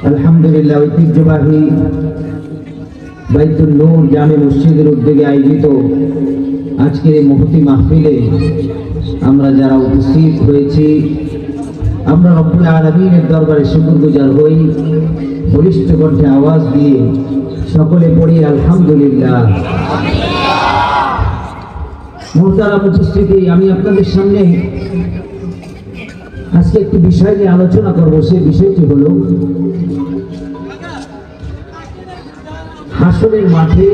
আলহামদুলিল্লাহ ঐতিহ্যবাহী বাইতুল নূর জামে মসজিদের উদ্যোগে আয়োজিত আজকের এই মহতি মাহফিলে আমরা যারা উপস্থিত হয়েছি, আমরা রব্বুল আলামিনের দরবারে শুকরগুজার হই। বলিষ্ঠ কণ্ঠে আওয়াজ দিয়ে সকলে পড়ি আলহামদুলিল্লাহ। মুহতারাম উপস্থিতি, আমি আপনাদের সামনে আজকে একটি বিষয় নিয়ে আলোচনা করব। সেই বিষয়টি হলো হাসরের মাঠে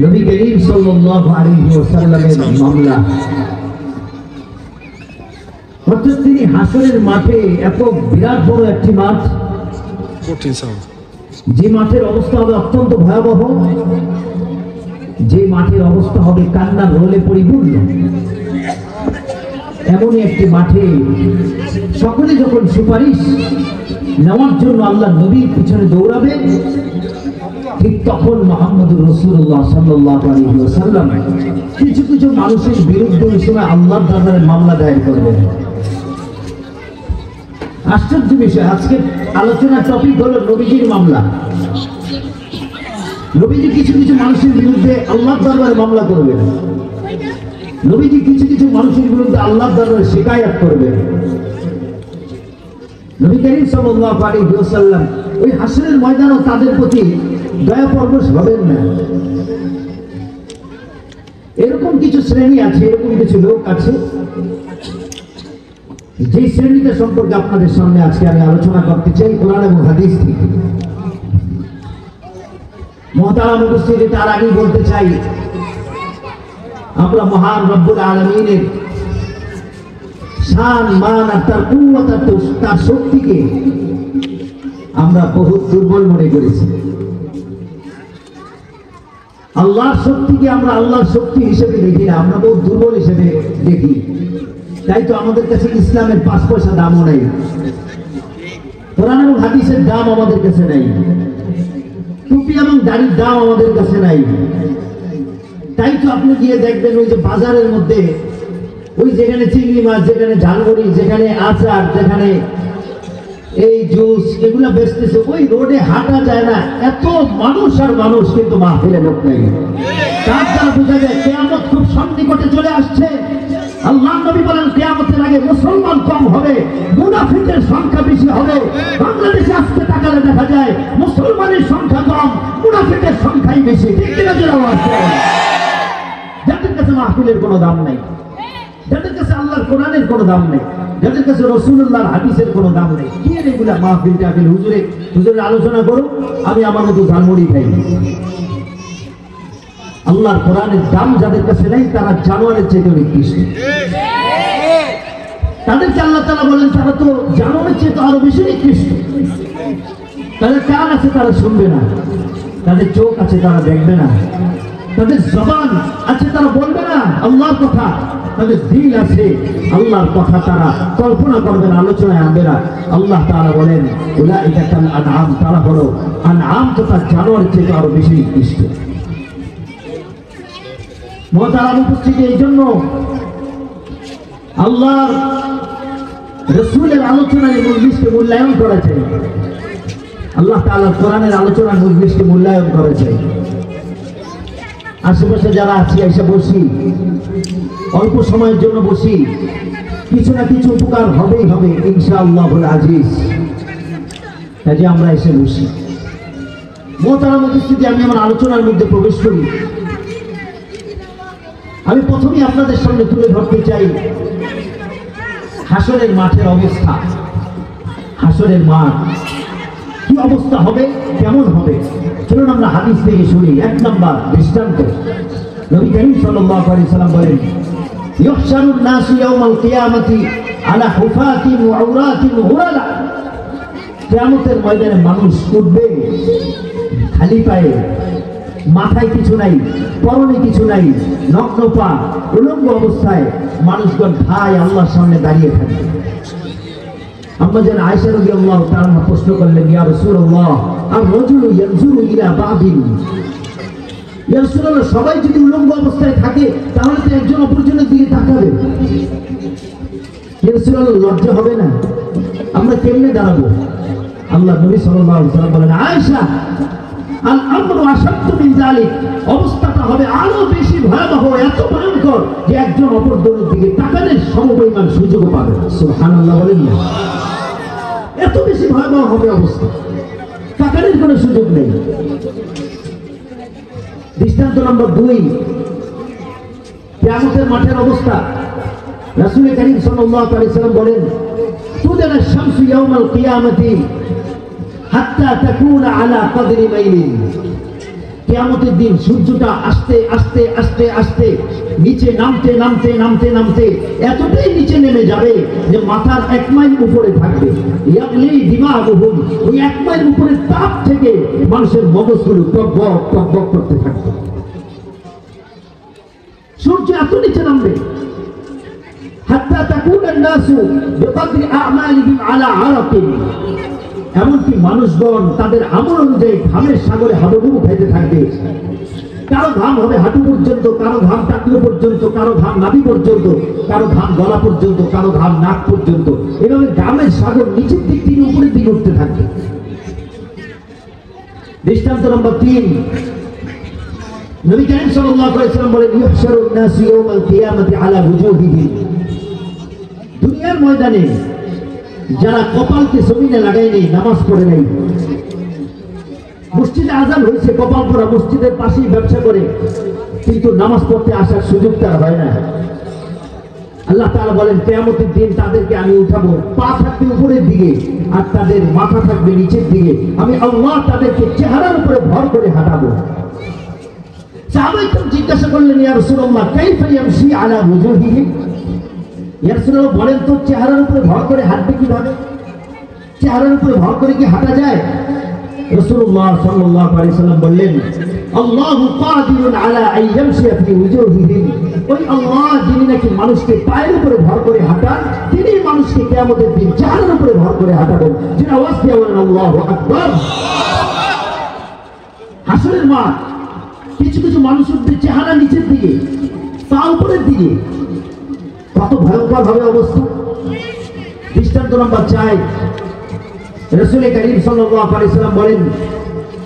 নবী করিম সাল্লাল্লাহু আলাইহি ওয়াসাল্লামের মামলা। অর্থাৎ তিনি হাসরের মাঠে এত বিরাট বড় একটি মাঠ, যে মাঠের অবস্থা হবে অত্যন্ত ভয়াবহ, যে মাঠের অবস্থা হবে কান্নার রোলে পরিপূর্ণ, এমনই একটি মাঠে সকলে যখন সুপারিশ নেওয়ার জন্য আল্লাহ নবীর পিছনে দৌড়াবে, ঠিক তখন মুহাম্মদুর রাসূলুল্লাহ সাল্লাল্লাহু আলাইহি ওয়াসাল্লাম কিছু কিছু মানুষের বিরুদ্ধে ওই সময় আল্লাহর দরবারে মামলা দায়ের করবেন। আশ্চর্য বিষয়, আজকে আলোচনার টপিক হলো নবীজির মামলা। নবীজি কিছু কিছু মানুষের বিরুদ্ধে আল্লাহর দরবারে মামলা করবেন। নবীজি কিছু কিছু মানুষের বিরুদ্ধে আল্লাহর দরবারে শিকায়াত করবেন। নবী করিম সাল্লাল্লাহু আলাইহি ওয়াসাল্লাম ওই হাসরের ময়দানও তাদের প্রতি দয়া পরবশ হবেন না। এরকম কিছু শ্রেণী আছে, এরকম কিছু লোক আছে, যে শ্রেণীটা সম্পর্কে আপনাদের সামনে আজকে আমি আলোচনা করতে চাই কোরআন এবং হাদিস থেকে। মুহতারাম উপস্থিতি, তার আগেই বলতে চাই, আমরা মহান রব্বুল আলামিনের শান মান আর তার কুওয়াত আর তার শক্তিকে আমরা বহুত দুর্বল মনে করেছি। আল্লাহর শক্তিকে আমরা আল্লাহর শক্তি হিসেবে দেখি না, আমরা বহুত দুর্বল হিসেবে দেখি। তাই তো আমাদের কাছে ইসলামের 5 পয়সা দামও নেই, কোরআন এবং হাদিসের দাম আমাদের কাছে নেই, টুপি এবং দাড়ির দাম আমাদের কাছে নাই। তাই তো আপনি গিয়ে দেখবেন ওই যে বাজারের মধ্যে ওই যেখানে চিংড়ি মাছ, যেখানে ঝালমুড়ি, যেখানে আচার, যেখানে এই জুস, এগুলা বেচতেছে, ওই রোডে হাঁটা যায় না, এত মানুষ আর মানুষ, কিন্তু মাহফিলে লোক নেই। তার দ্বারা বোঝা যায় কিয়ামত খুব সন্নিকটে চলে আসছে। আল্লাহ নবী বলেন কিয়ামতের আগে মুসলমান কম হবে, মুনাফিকের সংখ্যা বেশি হবে। বাংলাদেশে আজকে তাকালে দেখা যায় মুসলমানের সংখ্যা কম, মুনাফিকের সংখ্যাই বেশি। ঠিক কিনা জোরাও আছে? যাদের কাছে মাহফিলের কোনো দাম নাই, যাদের কাছে আল্লাহর কোরআনের কোনো দাম নেই, যাদের কাছে রাসূলুল্লাহর হাদিসের কোনো দাম নেই, কি এগুলা মাহফিল টাফিল, হুজুরের আলোচনা করুন, আমি আমার মতো ঝালমুড়ি খাই। আল্লাহর কোরআনের দাম যাদের কাছে নেই, তারা জানোয়ারের চেয়ে নিকৃষ্ট। তাদেরকে আল্লাহ তাআলা বলেন তারা তো জানোয়ারের চেয়ে আরো বেশি নিকৃষ্ট। তাদের কান আছে, তারা শুনবে না, তাদের চোখ আছে, তারা দেখবে না, তাদের জবান আছে, তারা বলবে না আল্লাহর কথা, তাদের দিল আছে, আল্লাহর কথা তারা কল্পনা করবে না, আলোচনায় আনবে না। আল্লাহ তাআলা বলেন উলাইকা কাল আনআম, তারা হলো আনআম তথা জানোয়ারের চেয়ে আরো বেশি নিকৃষ্ট। মুহতারাম উপস্থিতি, এই জন্য আল্লাহর রাসূলের আলোচনায় মজলিসকে মূল্যায়ন করা চাই, আল্লাহ তাআলার কোরআনের আলোচনার মজলিসকে মূল্যায়ন করা চাই। আশেপাশে যারা আছি এসে বসি, অল্প সময়ের জন্য বসি, কিছু না কিছু উপকার হবেই হবে ইনশাআল্লাহুল আজিজ। কাজে আমরা এসে বসি। মুহতারাম উপস্থিতি, আমি আমার আলোচনার মধ্যে প্রবেশ করি। আমি প্রথমেই আপনাদের সামনে তুলে ধরতে চাই হাসরের মাঠের অবস্থা। হাসরের মাঠ কি অবস্থা হবে, কেমন হবে, চলুন আমরা হাদিস থেকে শুনি। 1 নম্বর দৃষ্টান্ত, নবী করিম সাল্লাল্লাহু আলাইহি ওয়াসাল্লাম বলেন ইহশারুন নাসু ইয়াউমাল কিয়ামাতি আলা হুফাতিন ওয়া আওরাতিন হুরালা। কিয়ামতের ময়দানে মানুষ উঠবে খালি পায়ে, মাথায় কিছু নাই, পরনে কিছু নাই, নগ্ন পা, উলঙ্গ অবস্থায় মানুষগণ ভাই আল্লাহর সামনে দাঁড়িয়ে থাকে। আম্মা জান আয়েশা রাদিয়াল্লাহু তাআলা প্রশ্ন করলেন, ইয়া রাসূলুল্লাহ আর-রাজুলু ইয়ানজুরু ইলা বা'দিন। ইয়া রাসূলুল্লাহ, সবাই যদি উলঙ্গ অবস্থায় থাকে তাহলে তো একজন অপরজনের দিকে তাকাবে। ইয়া রাসূলুল্লাহ, লজ্জা হবে না? আমরা কেমনে দাঁড়াবো? আল্লাহ নবী সাল্লাল্লাহু আলাইহি ওয়াসাল্লাম বলেন, আয়েশা আল আমরু আশাদ্দু মিন যালিক, অবস্থাটা হবে আরো বেশি ভয়াবহ, এত ভয়ঙ্কর যে একজন অপরজনের দিকে তাকানোর সমপরিমাণ সুযোগও পাবে না। সুবহানাল্লাহ বলেন না? এত বেশি ভয়াবহ হবে অবস্থা, তাকানোর কোনো সুযোগ নেই। দৃষ্টান্ত নম্বর 2, কিয়ামতের মাঠের অবস্থা। রাসূল করিম সাল্লাল্লাহু আলাইহি ওয়াসাল্লাম বলেন, তুদনা শামসু ইয়াউমাল কিয়ামতি হাত্তা তাকুনা আলা কদরি মাইলিন। কিয়ামতের দিন সূর্যটা আস্তে আস্তে আস্তে আস্তে নিচে নামতে নামতে নামতে নামতে এতটাই নিচে নেমে যাবে যে মাথার 1 মাইল উপরে থাকবে। ইয়াগলি দিমাগুহুম, ওই 1 মাইল উপরের তাপ থেকে মানুষের মগজগুলো টকবক টকবক করতে থাকবে। সূর্য এত নিচে নামবে, হাত্তা তাকুনা নাসু বিকদরি আমালিহিম আলা আরাকিন, এমনকি মানুষগণ তাদের আমল অনুযায়ী ঘামের সাগরে হাবুডুবু খাইতে থাকবে। কারো ঘাম হবে হাঁটু পর্যন্ত, কারো ঘাম টাকলো পর্যন্ত, কারো ঘাম নাভি পর্যন্ত, কারো ঘাম গলা পর্যন্ত, কারো ঘাম নাক পর্যন্ত। এভাবে ঘামের সাগর নিচের দিক থেকে উপরের দিকে উঠতে থাকবে। দৃষ্টান্ত নম্বর 3, নবী করিম সাল্লাল্লাহু আলাইহি ওয়াসাল্লাম বলেন, ইউহশারুন নাসু ইয়াউমাল কিয়ামাতি আলা ওয়ুজুহিহিম। দুনিয়ার ময়দানে যারা কপালকে জমিনে লাগায়নি, নামাজ পড়ে নাই, মসজিদে আযান হয়েছে, কপাল পরা মসজিদের পাশেই ব্যবসা করে, কিন্তু নামাজ পড়তে আসার সুযোগ তার হয় না। আল্লাহ তাআলা বলেন, কিয়ামতের দিন তাদেরকে আমি উঠাবো, পা থাকবে উপরের দিকে আর তাদের মাথা থাকবে নিচের দিকে। আমি আল্লাহ তাদেরকে চেহারার উপরে ভর করে হাঁটাবো। সাহাবায়ে কেরাম জিজ্ঞাসা করলেন, ইয়া রাসূলুল্লাহ কাইফা ইয়ামশি আলা ওয়ুজুহিহিম? ইয়া রাসূলুল্লাহ বলেন তো, চেহারার উপরে ভর করে হাঁটবে কিভাবে? চেহারার উপরে ভর করে কি হাঁটা যায়? রাসূলুল্লাহ সাল্লাল্লাহু আলাইহি ওয়াসাল্লাম বললেন, আল্লাহু কাদিরুন আলা আন ইয়ামশিয়া ফি ওয়ুজুহিহিম। ওই আল্লাহ যিনি নাকি মানুষকে পায়ের উপরে ভর করে হাঁটান, তিনি মানুষকে কিয়ামতের দিন চেহারার উপরে ভর করে হাঁটাবেন। যিনি আওয়াজ দিয়ে বলেন আল্লাহু আকবার। হাসরের মাঠ, কিছু কিছু মানুষের চেহারা নিচের দিকে, পা উপরের দিকে, কত ভয়ঙ্কর হবে অবস্থা। দৃষ্টান্ত নম্বর 4, রাসূল করিম সাল্লাল্লাহু আলাইহি ওয়াসাল্লাম বলেন,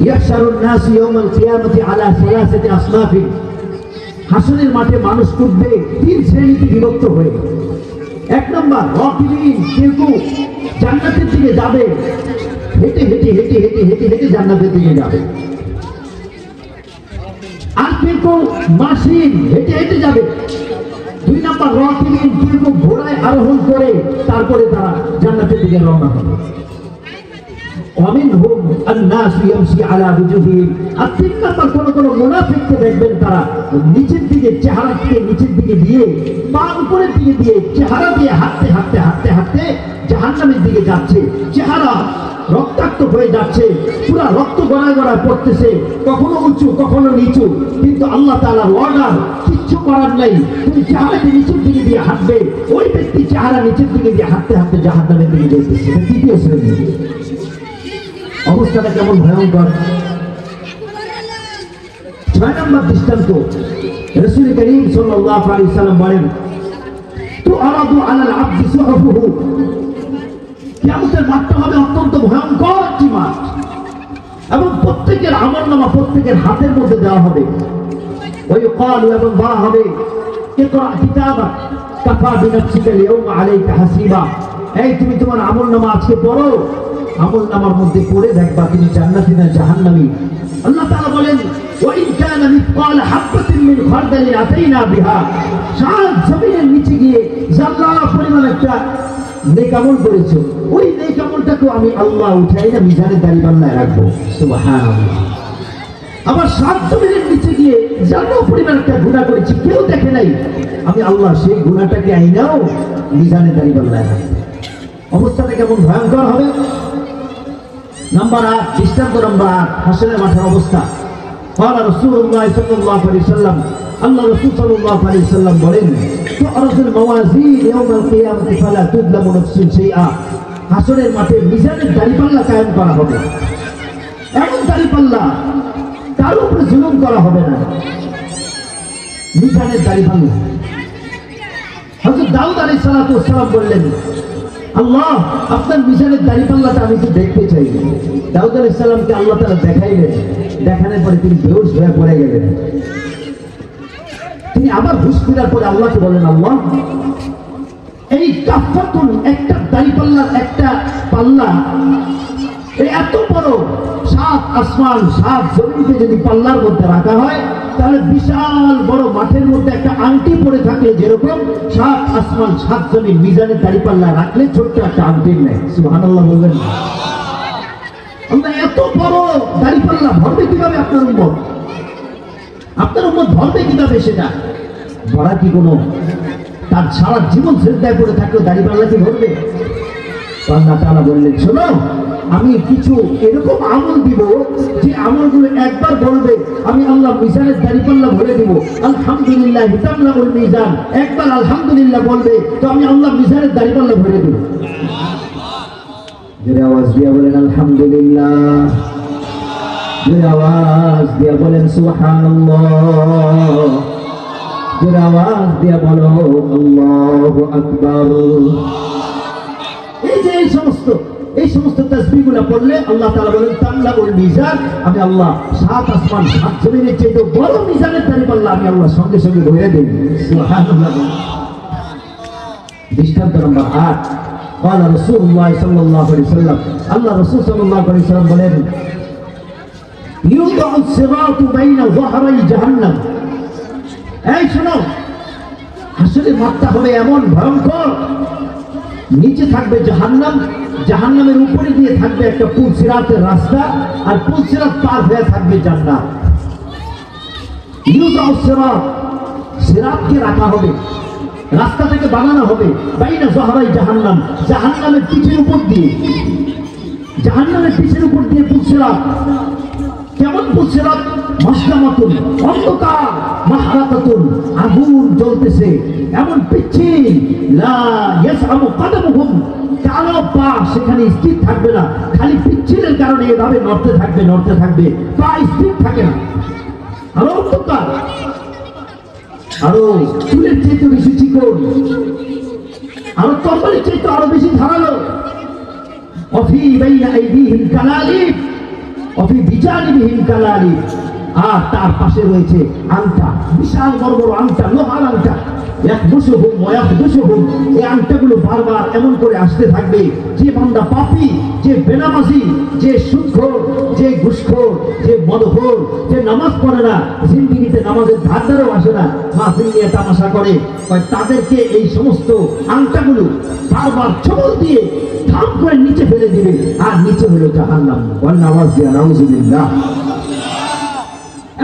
ইয়াহশারুন নাসু ইয়াউমাল কিয়ামাতি আলা সালাসাতি আসনাফিন। হাসরের মাঠে মানুষ উঠবে 3 শ্রেণীতে বিভক্ত হয়ে। 1 নম্বর রাকিবিন, কেউ জান্নাতের দিকে যাবে, হেঁটে হেঁটে হেঁটে হেঁটে হেঁটে হেঁটে জান্নাতের দিকে যাবে। আর কেউ মাসিন, হেঁটে হেঁটে যাবে। 2 নম্বর রাকিবিন, কেউ ঘোড়ায় আরোহণ করে তারপরে তারা জান্নাতের দিকে রওনা হবে। ومنهم الناس يمشي على وجوههم। আর 3 নম্বর কোন মুনাফিককে দেখবেন, তারা নিচের দিকে চেহারাকে নিচের দিকে দিয়ে, পা উপরের দিকে দিয়ে, চেহারা দিয়ে হাঁটতে হাঁটতে হাঁটতে হাঁটতে জাহান্নামের দিকে যাচ্ছে। চেহারা রক্তাক্ত হয়ে যাচ্ছে, পুরা রক্ত গড়ায় গড়ায় পড়তেছে, কখনো উঁচু কখনো নিচু। কিন্তু আল্লাহ তাআলার অর্ডার, কিচ্ছু করার নাই, তুমি চেহারাকে নিচের দিকে দিয়ে হাঁটবে। ওই ব্যক্তি চেহারা নিচের দিকে দিয়ে হাঁটতে হাঁটতে জাহান্নামের দিকে যাইতেছে। দ্বিতীয় শ্রেণী। অবস্থাটা কেমন ভয়ঙ্কর। 6 নম্বর দৃষ্টান্ত, রাসূল করিম সাল্লাল্লাহু আলাইহি ওয়াসাল্লাম বলেন, তুআরাদু আলাল আবদি সুহুফুহু। কিয়ামতের মাঠটা হবে অত্যন্ত ভয়ঙ্কর একটি মাঠ, এবং প্রত্যেকের আমলনামা প্রত্যেকের হাতের মধ্যে দেওয়া হবে। ওয়ায়ুকালু, এবং বলা হবে, ইকরা কিতাবাক কাফা বিনাফসিকা আল-ইয়াওমা আলাইকা হাসিবা। এই তুমি তোমার আমলনামা আজকে পড়ো, আমলনামার মধ্যে পড়ে দেখবা তুমি জান্নাতি না জাহান্নামী। আল্লাহ তাআলা বলেন, ওয়া ইন কানা মিসকাল হাববাতিন মিন খারদালিন আতাইনা বিহা। সাত জমিনের নিচে গিয়ে জাল্লা পরিমাণ একটা নেক আমল করেছো, ওই নেক আমলটাকে আমি আল্লাহ উঠাই না মিজানের দাঁড়িপাল্লায় রাখবো। সুবহানাল্লাহ। আবার 7 জমিনের নিচে গিয়ে জাল্লা পরিমাণ একটা গুনাহ করেছি, কেউ দেখে নাই, আমি আল্লাহ সেই গুনাহটাকে আইনাও মিজানের দাঁড়িপাল্লায় রাখবো। অবস্থাটা কেমন ভয়ঙ্কর হবে। নাম্বার 8, দৃষ্টান্ত নাম্বার 8, হাসরের মাঠের অবস্থা। ক্বালা রাসূলুল্লাহ সাল্লাল্লাহু আলাইহি ওয়াসাল্লাম, আল্লাহ রাসূল সাল্লাল্লাহু আলাইহি ওয়াসাল্লাম বলেন, তু'রাজুল মাওয়াজিন ইয়াওমাল কিয়ামাতি ফালা তুযলামু নাফসুন শাইআ। হাসরের মাঠে মিজানের দাঁড়িপাল্লা কায়েম করা হবে, এমন দাঁড়িপাল্লা তার উপরে জুলুম করা হবে না। মিজানের দাঁড়িপাল্লা। হযরত দাউদ আলাইহিস সালাতু ওয়াস সালাম বললেন, আল্লাহ আপনার মিজানের দাড়িপাল্লাটা আমি একটু দেখতে চাই। দাউদ আলাইহিস সালামকে আল্লাহ তাআলা দেখাইলেন, দেখানোর পরে তিনি বেহুশ হয়ে পড়ে গেলেন। তিনি আবার হুঁশ ফেরার পরে আল্লাহকে বলেন, আল্লাহ এই কাফাতুন একটা দাড়িপাল্লার একটা পাল্লা এত বড়, 7 আসমান 7 জমিনকে যদি পাল্লার মধ্যে রাখা হয় তাহলে বিশাল বড় মাঠের মধ্যে একটা আংটি পড়ে থাকলে যেরকম 7 আসমান 7 জমিন মিজানের দাড়িপাল্লা রাখলে ছোট্ট একটা আংটি নেয়। সুবহানাল্লাহ বলবেন। আমরা এত বড় দাড়িপাল্লা ভরবে কিভাবে আপনার উম্মত? আপনার উম্মত ভরবে কিভাবে? সেটা ভরা কি কোনো তার সারা জীবন শ্রদ্ধায় পড়ে থাকলেও দাড়িপাল্লা কি ভরবে? আল্লাহ তাআলা বললেন, শোনো আমি কিছু এরকম আমল দিব যে আমলগুলো একবার বলবে আমি আল্লাহ মিজানের দাড়িপাল্লা ভরে দিব। আলহামদুলিল্লাহ তামলাউল মিজান, একবার আলহামদুলিল্লাহ বলবে তো আমি আল্লাহ মিজানের দাড়িপাল্লা ভরে দেব। জোরে আওয়াজ দিয়ে বলেন আলহামদুলিল্লাহ, জোরে আওয়াজ দিয়ে বলেন সুবহানাল্লাহ, জোরে আওয়াজ দিয়ে বলো আল্লাহু আকবার। এই যে এই সমস্ত তাসবিহগুলো পড়লে আল্লাহ তাআলা বলেন তামলাউল মিজান, আমি আল্লাহ 7 আসমান 7 জমিনের চেয়ে বড় মিজানের দাড়িপাল্লা আমি আল্লাহ সঙ্গে সঙ্গে ভরে দেব। সুবহানাল্লাহ। দৃষ্টান্ত নম্বর 8, قال رسول الله صلى الله عليه وسلم, আল্লাহ রাসূল সাল্লাল্লাহু আলাইহি ওয়াসাল্লাম বলেন, ইউদাউ সিরাতু বাইনা যাহরাই জাহান্নাম। এই শোনো, হাসরের মাঠটা হবে এমন ভয়ঙ্কর, নিচে থাকবে জাহান্নাম, জাহান্নামের উপরে দিয়ে থাকবে একটা পুল সিরাতের রাস্তা, আর পুল সিরাত পার হয়ে থাকবে জান্নাত। ইউদাউ সিরাত, সিরাতকে রাখা হবে, রাস্তাটাকে বানানো হবে বাইনা যাহরাই জাহান্নাম, জাহান্নামের পিঠের উপর দিয়ে, জাহান্নামের পিঠের উপর দিয়ে পুল সিরাত। কেমন পুল সিরাত? মাসলামাতুন, অন্ধকার, মাহরাকাতুন, আগুন জ্বলতেছে, এমন পিচ্ছিল, লা ইয়াসআমু কাদামুহুম, কালো পা সেখানে স্থির থাকবে না, খালি পিচ্ছিলের কারণে এভাবে নড়তে থাকবে, পা স্থির থাকে না। আরো অন্ধকার, আরো চুলের চেয়ে বেশি চিকন, আরো তরবারির চেয়ে আরো বেশি ধারালো। অফি বাইনা আইদিহিম কালালিব, অফি বিজানিবিহিম কালালিব, আর তার পাশে রয়েছে আংটা, বিশাল বড় বড় আংটা, লোহার আংটা। ইয়াকদুসুহুম ওয়া ইয়াকদুসুহুম, এই আংটাগুলো বারবার এমন করে আসতে থাকবে, যে বান্দা পাপী, যে বেনামাজি, যে সুদখোর, যে ঘুষখোর, যে মদখোর, যে নামাজ পড়ে না, জিন্দেগিতে নামাজের ধারধারও আসে না, মাহফিল নিয়ে তামাশা করে, তাদেরকে এই সমস্ত আংটাগুলো বারবার ছবল দিয়ে থাম করে নিচে ফেলে দিবে, আর নিচে হলো জাহান্নাম। ওয়াল নাওয়াজ দিয়া নাউযুবিল্লাহ।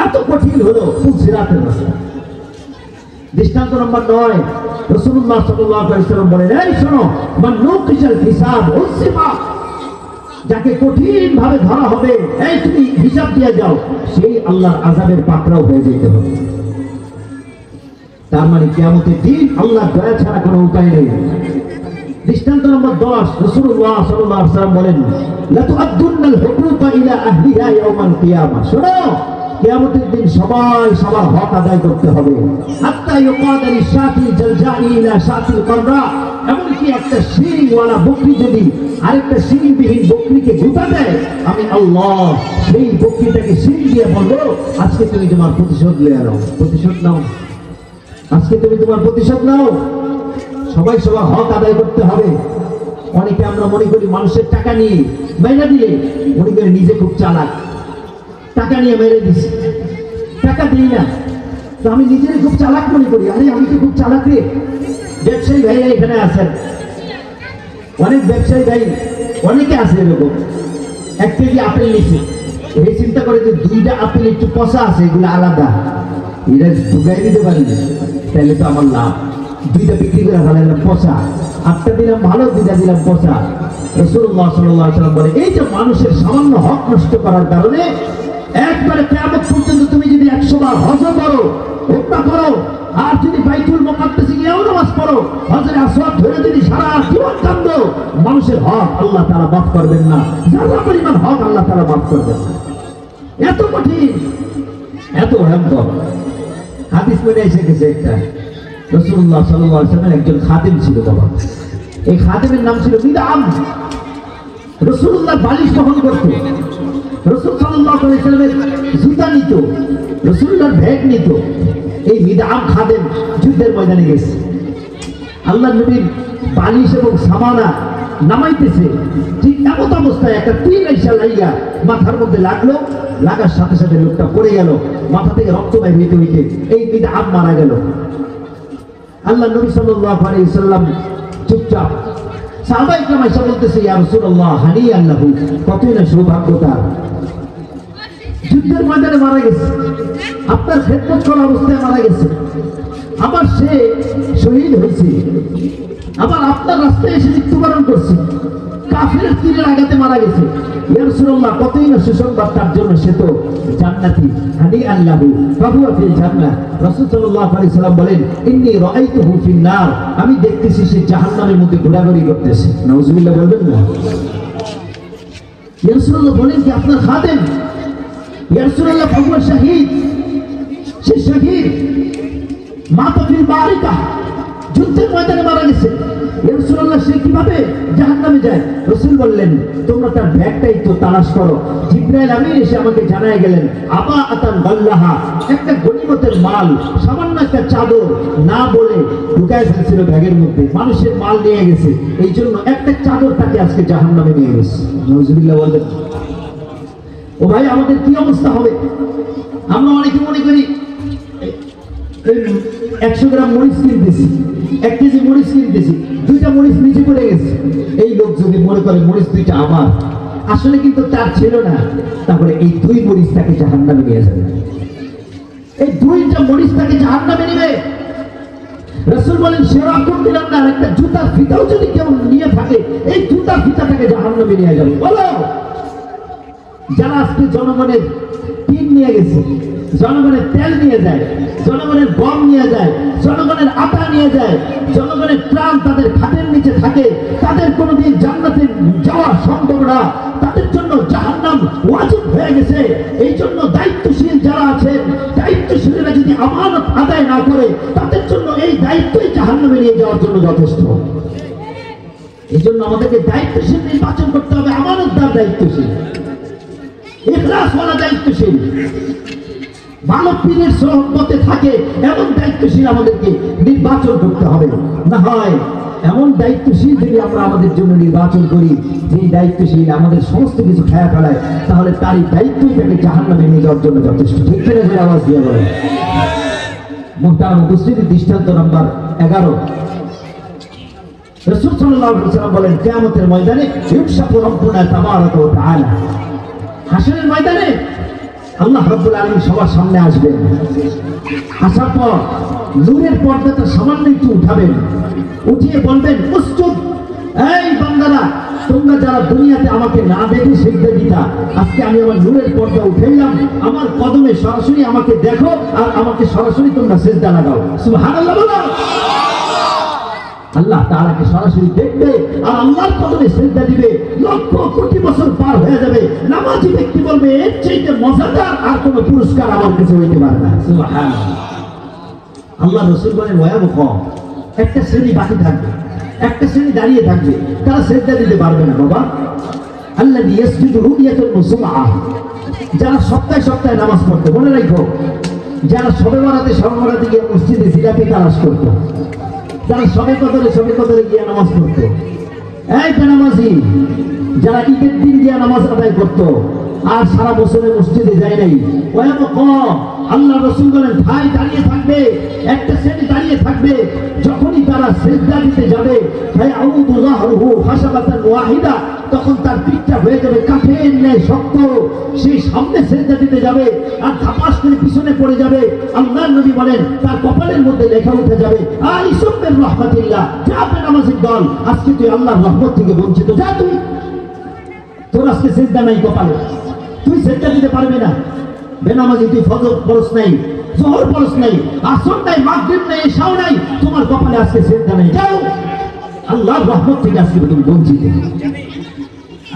এত কঠিন হলো পুল সিরাতের রাস্তা। দৃষ্টান্ত নম্বর 9, রাসূলুল্লাহ সাল্লাল্লাহু আলাইহি ওয়াসাল্লাম বলেন, এই শোনো, মান নুকিশাল হিসাব উসিফা, যাকে কঠিন ভাবে ধরা হবে, এই তুমি হিসাব দিয়ে যাও, সেই আল্লাহর আযাবের পাকড়াও হয়ে যেতে হবে। তার মানে কিয়ামতের দিন আল্লাহর দয়া ছাড়া কোনো উপায় নেই। দৃষ্টান্ত নম্বর 10, রাসূলুল্লাহ সাল্লাল্লাহু আলাইহি ওয়াসাল্লাম বলেন, লা তুআদ্দুনাল হুকুকা ইলা আহলিহা ইয়াউমাল কিয়ামা। শোনো, কিয়ামতের দিন সবাই সবার হক আদায় করতে হবে। হাত্তা ইউকাদালি শাতিল জালজানি ইলা শাতিল কররা, এমনকি একটা শিংওয়ালা বকরি যদি আরেকটা শিংবিহীন বকরিকে গুতা দেয়, আমি আল্লাহ সেই বকরিটাকে শিং দিয়ে বলবো, আজকে তুমি তোমার প্রতিশোধ নিয়ে নাও, প্রতিশোধ নাও, আজকে তুমি তোমার প্রতিশোধ নাও। সবাই সবার হক আদায় করতে হবে। অনেকে আমরা মনে করি মানুষের টাকা নিয়ে মাইনা দিলে মনে করি নিজে খুব চালাক, টাকা নিয়ে মেরে দিছি, টাকা দিই না তো আমি নিজের খুব চালাক মনে করি। আরে আমি তো খুব চালাক রে। ব্যবসায়ী ভাইরা এখানে আছেন, অনেক ব্যবসায়ী ভাই অনেকে আছে এরকম, 1 কেজি আপেল নিচ্ছে, এই চিন্তা করে যে 2টা আপেল একটু পচা আছে, এগুলো আলাদা, এরা ঢুকাই দিতে পারি, তাহলে তো আমার লাভ। 2টা বিক্রি করে ভালো পচা, 8টা দিলাম ভালো, 2টা দিলাম পচা। রাসূলুল্লাহ সাল্লাল্লাহু আলাইহি ওয়াসাল্লাম বলে, এই যে মানুষের সামান্য হক নষ্ট করার কারণে একবারে কিয়ামত পর্যন্ত তুমি যদি 100 বার হজ করো, ওমরা করো, আর যদি বাইতুল মুকাদ্দাসে গিয়েও নামাজ পড়ো, হজরে আসওয়াদ ধরে যদি সারা জীবন কাঁদো, মানুষের হক আল্লাহ তাআলা মাফ করবেন না, যারা পরিমাণ হক আল্লাহ তাআলা মাফ করবেন না। এত কঠিন, এত ভয়ঙ্কর। হাদিস মনে এসে গেছে একটা, রাসূলুল্লাহ সাল্লাল্লাহু আলাইহি ওয়াসাল্লাম একজন খাদিম ছিল, বাবা এই খাদেমের নাম ছিল মিদআম। রাসূলুল্লাহ বালিশ বহন করত, রাসূল সাল্লাল্লাহু আলাইহি ওয়াসাল্লামের জুতা নিত, রাসূলুল্লাহর ব্যাগ নিত। এই মিদআম খাদেম যুদ্ধের ময়দানে গেছে, আল্লাহ নবীর বালিশ এবং সামানা নামাইতেছে, ঠিক এমন অবস্থায় একটা তীর এসে লাইগা মাথার মধ্যে লাগলো, লাগার সাথে সাথে লোকটা পড়ে গেল, মাথা থেকে রক্ত বের হইতে হইতে এই মিদআম মারা গেল। আল্লাহ নবী সাল্লাল্লাহু আলাইহি ওয়াসাল্লাম চুপচাপ, সাহাবায়ে কেরাম এসে বলতেছে, ইয়া রাসূলুল্লাহ হানিয়ান লাহু, কতই না সৌভাগ্য তার, যুদ্ধের ময়দানে মারা গেছে, আপনার খেদমত করা অবস্থায় মারা গেছে, আবার সে শহীদ হয়েছে, আবার আপনার রাস্তায় এসে মৃত্যুবরণ করছে, কাফেরের তীরের আঘাতে মারা গেছে। ইয়া রাসূলুল্লাহ কতই না সুসংবাদ তার জন্য, সে তো জান্নাতি, হানিয়ান লাহু ফাহুয়া ফিল জান্নাহ। রাসূল সাল্লাল্লাহু আলাইহি ওয়াসাল্লাম বলেন, ইন্নী রাআইতুহু ফিন নার, আমি দেখতেছি সে জাহান্নামের মধ্যে ঘোরাঘুরি করতেছে। নাউযুবিল্লাহ বলবেন না? ইয়া রাসূলুল্লাহ বলেন কি আপনার খাদেম, ইয়া রাসূলুল্লাহ ফাহুয়া শাহীদ, সে শহীদ, মাতা ফিল মারিকা, যুদ্ধের ময়দানে মারা গেছে। ইয়া রাসূলুল্লাহ সে কিভাবে জাহান্নামে যায়? রাসূল বললেন, তোমরা তার ব্যাগটাই তো তালাশ করো। জিবরাইল আমিন এসে আমাকে জানায় গেলেন, আবা আতান গাল্লাহা, একটা গনিমতের মাল, সামান্য একটা চাদর না বলে ঢুকায় ফেলছিল ব্যাগের মধ্যে, মানুষের মাল নিয়ে গেছে, এই জন্য একটা চাদর তাকে আজকে জাহান্নামে নিয়ে গেছে। নাউযুবিল্লাহ বলবেন? ও ভাই, আমাদের কি অবস্থা হবে? আমরা অনেকে মনে করি 100 গ্রাম মরিচ কিনতেছি, 1 কেজি মরিচ কিনতেছি, 2টা মরিচ নিচে পড়ে গেছে, এই লোক যদি মনে করে মরিচ 2টা আমার, আসলে কিন্তু তার ছিল না, তারপরে এই 2 মরিচ তাকে জাহান্নামে নিয়ে যাবে, এই 2টা মরিচ তাকে জাহান্নামে নেবে। রাসূল বলেন, সেরকম দিলাম না, একটা জুতার ফিতাও যদি কেউ নিয়ে থাকে, এই জুতার ফিতা তাকে জাহান্নামে নিয়ে যাবে। বলো, যারা আজকে জনগণের টিন নিয়ে গেছে, জনগণের তেল নিয়ে যায়, জনগণের গম নিয়ে যায়, জনগণের আটা নিয়ে যায়, জনগণের ত্রাণ তাদের খাটের নিচে থাকে, তাদের কোনোদিন জান্নাতে যাওয়া সম্ভব না, তাদের জন্য জাহান্নাম ওয়াজিব হয়ে গেছে। এই জন্য দায়িত্বশীল যারা আছেন, দায়িত্বশীলরা যদি আমানত আদায় না করে, তাদের জন্য এই দায়িত্বই জাহান্নামে নিয়ে যাওয়ার জন্য যথেষ্ট। এই জন্য আমাদেরকে দায়িত্বশীল নির্বাচন করতে হবে, আমানতদার দায়িত্বশীল, ইখলাসওয়ালা দায়িত্বশীল, মানব পীরের সোহবতে থাকে এমন দায়িত্বশীল আমাদেরকে নির্বাচন করতে হবে। না হয় এমন দায়িত্বশীল যদি আমরা আমাদের জন্য নির্বাচন করি, যে দায়িত্বশীল আমাদের সমস্ত কিছু খেয়া ফেলায়, তাহলে তারই দায়িত্বই তাকে জাহান্নামে নিয়ে যাওয়ার জন্য যথেষ্ট। ঠিক কিনা? যে আওয়াজ দিয়ে বলেন। মুহতারাম উপস্থিতি, দৃষ্টান্ত নাম্বার 11। রাসূল সাল্লাল্লাহু আলাইহি ওয়াসাল্লাম বলেন, কিয়ামতের ময়দানে ইউকশাফু রাব্বুনা তাবারাকা ওয়া তাআলা, হাসরের ময়দানে আল্লাহ রাব্বুল আলামিন সবার সামনে আসবেন, আসার পর নূরের পর্দাটা সামান্য একটু উঠাবেন, উঠিয়ে বলবেন, উসজুদ, এই বান্দারা, তোমরা যারা দুনিয়াতে আমাকে না দেখে সিজদা দিতা, আজকে আমি আমার নূরের পর্দা উঠাইলাম, আমার কদমে সরাসরি আমাকে দেখো, আর আমাকে সরাসরি তোমরা সিজদা লাগাও। সুবহানাল্লাহ বলো। আল্লাহ তাআলাকে সরাসরি দেখবে আর আল্লাহর কদমে সিজদা দিবে, লক্ষ কোটি বছর পার হয়ে যাবে। নামাজি ব্যক্তি বলবে, এর চাইতে মজাদার আর কোনো পুরস্কার আমার কাছে হইতে পারে না। সুবহানাল্লাহ। আল্লাহ রাসূল বলেন, ওয়ায়াবুক, একটা শ্রেণী বাকি থাকবে, একটা শ্রেণী দাঁড়িয়ে থাকবে, তারা সিজদা দিতে পারবে না। বাবা, আল্লাযী ইয়াসজুদু রু'য়াতুল মুসআহ, যারা সপ্তাহে সপ্তাহে নামাজ পড়তো, মনে রাখো, যারা শবে বরাতে গিয়ে মসজিদে জিলাপি তালাশ করতো, যারা শবে কদরে গিয়ে নামাজ পড়তো, এই নামাজি যারা ঈদের দিন গিয়ে নামাজ আদায় করতো আর সারা বছরে মসজিদে যায় নাই, আল্লাহ রাসূল বলেন, ভাই দাঁড়িয়ে থাকবে, একটা শ্রেণী দাঁড়িয়ে থাকবে, যখনই তারা সিজদা দিতে যাবে, ভাই আউযু যাহরুহু খাশাবাতান ওয়াহিদা, তখন তার পিঠটা হয়ে যাবে কাঠের ন্যায় শক্ত, সেই সামনে সিজদা দিতে যাবে আর ধাপাস করে পিছনে পড়ে যাবে। আল্লাহর নবী বলেন, তার কপালের মধ্যে লেখা উঠে যাবে, আইসুমির রাহমাতিল্লাহ, যা বেনামাজির দল, আজকে তুই আল্লাহর রহমত থেকে বঞ্চিত, যা তুই, তোর আজকে সিজদা নাই কপালে, তুই সিজদা দিতে পারবি না। বেনামাজি, তুই ফজর পড়স নাই, যোহর পড়স নাই, আসর নাই, মাগরিব নাই, এশাও নাই, তোমার কপালে আজকে সিজদা নাই, যাও, আল্লাহর রহমত থেকে আজকে তুমি বঞ্চিত।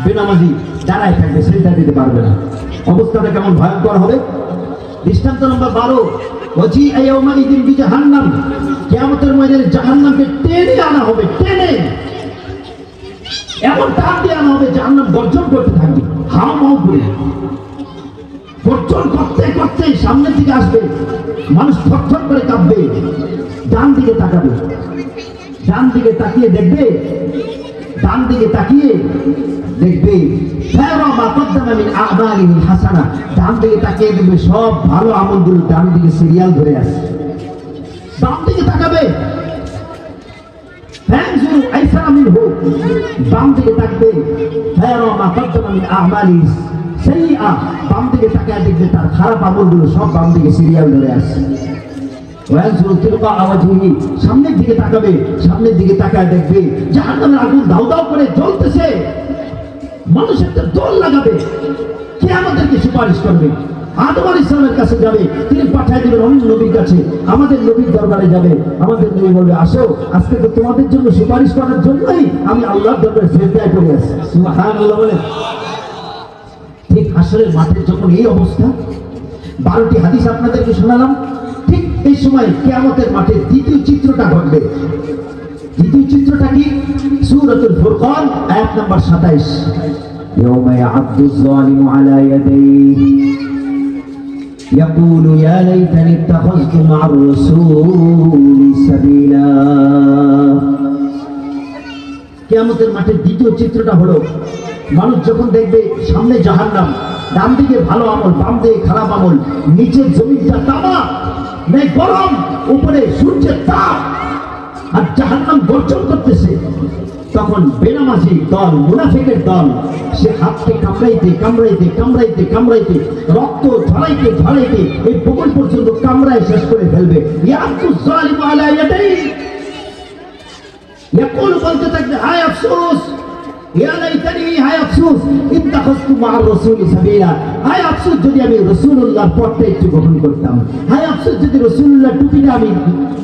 বেনামাজি দাঁড়ায় থাকবে, সিজদা দিতে পারবে না, অবস্থাটা কেমন ভয়ঙ্কর হবে। দৃষ্টান্ত নম্বর 12, ওয়াজিআ ইয়াউমাইযিন বিজাহান্নাম, কিয়ামতের ময়দানে জাহান্নামকে টেনে আনা হবে, টেনে এমন টান দিয়ে আনা হবে জাহান্নাম গর্জন করতে থাকবে, হাও মাও করে গর্জন করতে করতে সামনের দিকে আসবে, মানুষ থরথর করে কাঁপবে। ডান দিকে তাকাবে, ডান দিকে তাকিয়ে দেখবে, ডান দিকে তাকিয়ে দেখবে হাসানা, ডান দিকে তাকিয়ে দেখবে সব ভালো আমলগুলো ডান দিকে সিরিয়াল ধরে আসে। বাম দিকে তাকাবে, বাম দিকে থাকবে বাম দিকে তাকায় দেখবে তার খারাপ আমলগুলো সব বাম দিকে সিরিয়াল ধরে আসছে। সামনের দিকে তাকাবে, সামনের দিকে তাকায় দেখবে জাহান্নামের আগুন দাউ দাউ করে জ্বলতেছে, মানুষ একটা দোল লাগাবে, কে আমাদেরকে সুপারিশ করবে? আদম আলাইহিস সালামের কাছে যাবে, তিনি পাঠিয়ে দিবেন অন্য নবীর কাছে, আমাদের নবীর দরবারে যাবে, আমাদের নবী বলবে আসো, আজকে তো তোমাদের জন্য সুপারিশ করার জন্যই আমি আল্লাহর দরবারে সিজদায় পড়ে আছি। সুবহানাল্লাহ বলে। ঠিক হাসরের মাঠে যখন এই অবস্থা, 12টি হাদিস আপনাদেরকে শোনালাম, ঠিক এই সময় কিয়ামতের মাঠে দ্বিতীয় চিত্রটা ঘটবে। দ্বিতীয় চিত্রটা কি? সূরাতুল ফুরকান আয়াত নাম্বার 27, ইয়াউমা ইয়া'আদ্দুয যালিমু আলা ইয়াদাইহি يقول يا ليتني اتخذت مع الرسول سبيلا। কিয়ামতের মাঠে দ্বিতীয় চিত্রটা হলো, মানুষ যখন দেখবে সামনে জাহান্নাম, ডান দিকে ভালো আমল, বাম দিকে খারাপ আমল, নিচের জমিনটা তামা গরম, উপরে সূর্যের তাপ, আর জাহান্নাম গর্জন করতেছে, তখন বেনামাজি দল, মুনাফিকের দল, সে হাতকে কামড়াইতে কামড়াইতে কামড়াইতে কামড়াইতে, রক্ত ঝরাইতে ঝরাইতে এই বুকুল পর্যন্ত কামড়ায় শেষ করে ফেলবে। বলতে থাকবে হায় আফসোস, হায় আফসোস ইত্তাখাযতু মা'আর রাসূলি সাবিলা, হায় আফসোস যদি আমি রাসূলুল্লাহর পথটা একটু গ্রহণ করতাম, হায় আফসোস যদি রাসূলুল্লাহর টুপিটা আমি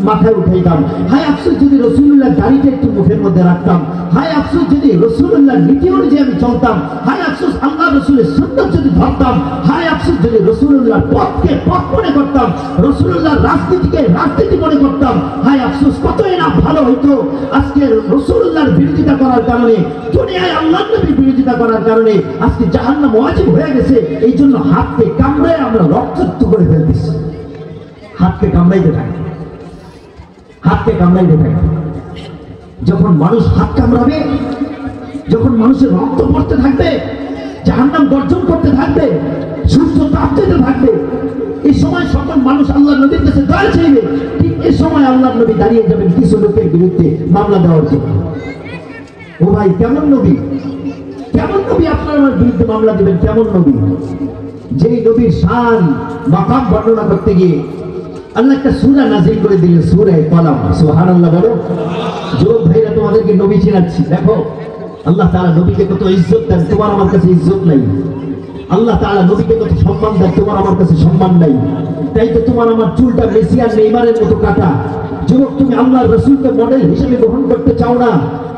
মাথায় উঠাইতাম, হায় আফসোস যদি রাসূলুল্লাহর দাড়িটা একটু মুখের মধ্যে রাখতাম, হায় আফসোস যদি রাসূলুল্লাহর নীতি অনুযায়ী আমি চলতাম, হায় আফসোস আল্লাহ রাসূলের সুন্নাত যদি ধরতাম, হায় আফসোস যদি রাসূলুল্লাহর পথকে পথ মনে করতাম, রাসূলুল্লাহর রাজনীতিকে রাজনীতি মনে করতাম, হায় আফসোস কতই না ভালো হইতো। আজকে রাসূলুল্লাহর বিরোধিতা করার কারণে, দুনিয়ায় আল্লাহর নবীর বিরোধিতা করার কারণে আজকে জাহান্নাম ওয়াজিব হয়ে গেছে। এই জন্য হাতকে কামড়ায় আমরা রক্তাক্ত করে ফেলতেছি। হাতকে কামড়াইতে থাকে, হাতকে কামড়াইতে থাকে। যখন মানুষ হাত কামড়াবে, যখন মানুষের রক্ত পড়তে থাকবে, জাহান্নাম গর্জন করতে থাকবে, সূর্য তাপ দিতে থাকবে, এই সময় সকল মানুষ আল্লাহর নবীর কাছে দয়া চাইবে। ঠিক এই সময় আল্লাহর নবী দাঁড়িয়ে যাবেন কিছু লোকের বিরুদ্ধে মামলা দেওয়ার জন্য। ও ভাই, কেমন নবী, কেমন নবী আপনার আমার বিরুদ্ধে মামলা দিবেন? কেমন নবী? যেই নবীর শান মাকাম বর্ণনা করতে গিয়ে আল্লাহ একটা সূরা নাযিল করে দিলেন, সূরা কলাম। সুবহানাল্লাহ বলো। যুবক ভাইরা, তোমাদেরকে নবী চিনাচ্ছি। দেখো আল্লাহ তাআলা নবীকে কত ইজ্জত দেন, তোমার আমার কাছে ইজ্জত নাই। আল্লাহ তাআলা নবীকে কত সম্মান দেন, তোমার আমার কাছে সম্মান নাই। তাই তো তোমার আমার চুলটা মেসি আর নেইমারের মতো কাটা। যুবক, তুমি আল্লাহর রাসূলকে মডেল হিসেবে গ্রহণ করতে চাও না,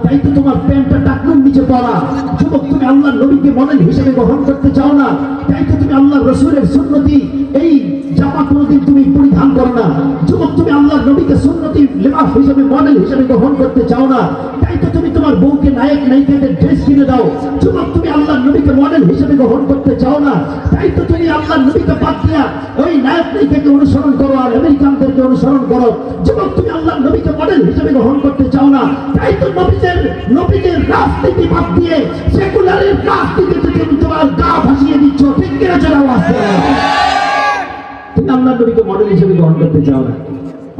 তাই তো তোমার প্যান্টটা টাকনুর নিচে পড়া। যুবক, তুমি আল্লাহর নবীকে মডেল হিসেবে গ্রহণ করতে চাও না, তাই তো তুমি আল্লাহর রাসূলের সুন্নতি এই জামা কোনোদিন তুমি পরিধান করো না। যুবক, তুমি আল্লাহর নবীকে সুন্নতি লিবাস হিসেবে মডেল হিসেবে গ্রহণ করতে চাও না, তাই তো তুমি তোমার বউকে নায়ক নায়িকাদের ড্রেস কিনে দাও। যুবক, তুমি আল্লাহর নবীকে মডেল হিসেবে গ্রহণ করতে চাও না, তাই তো তুমি আল্লাহর নবীকে বাদ দিয়া ওই নায়ক নায়িকাকে অনুসরণ করো আর আমেরিকানদেরকে অনুসরণ করো। যুবক, তুমি আল্লাহর নবীকে মডেল হিসেবে গ্রহণ করতে চাও না, তাই তো নবীদের রাজনীতি বাদ দিয়ে সেকুলারের রাজনীতিতে তুমি তোমার গা ভাসিয়ে দিচ্ছ। ঠিক কিনা চলে আসছে? তুমি আল্লাহর নবীকে মডেল হিসেবে গ্রহণ করতে চাও না,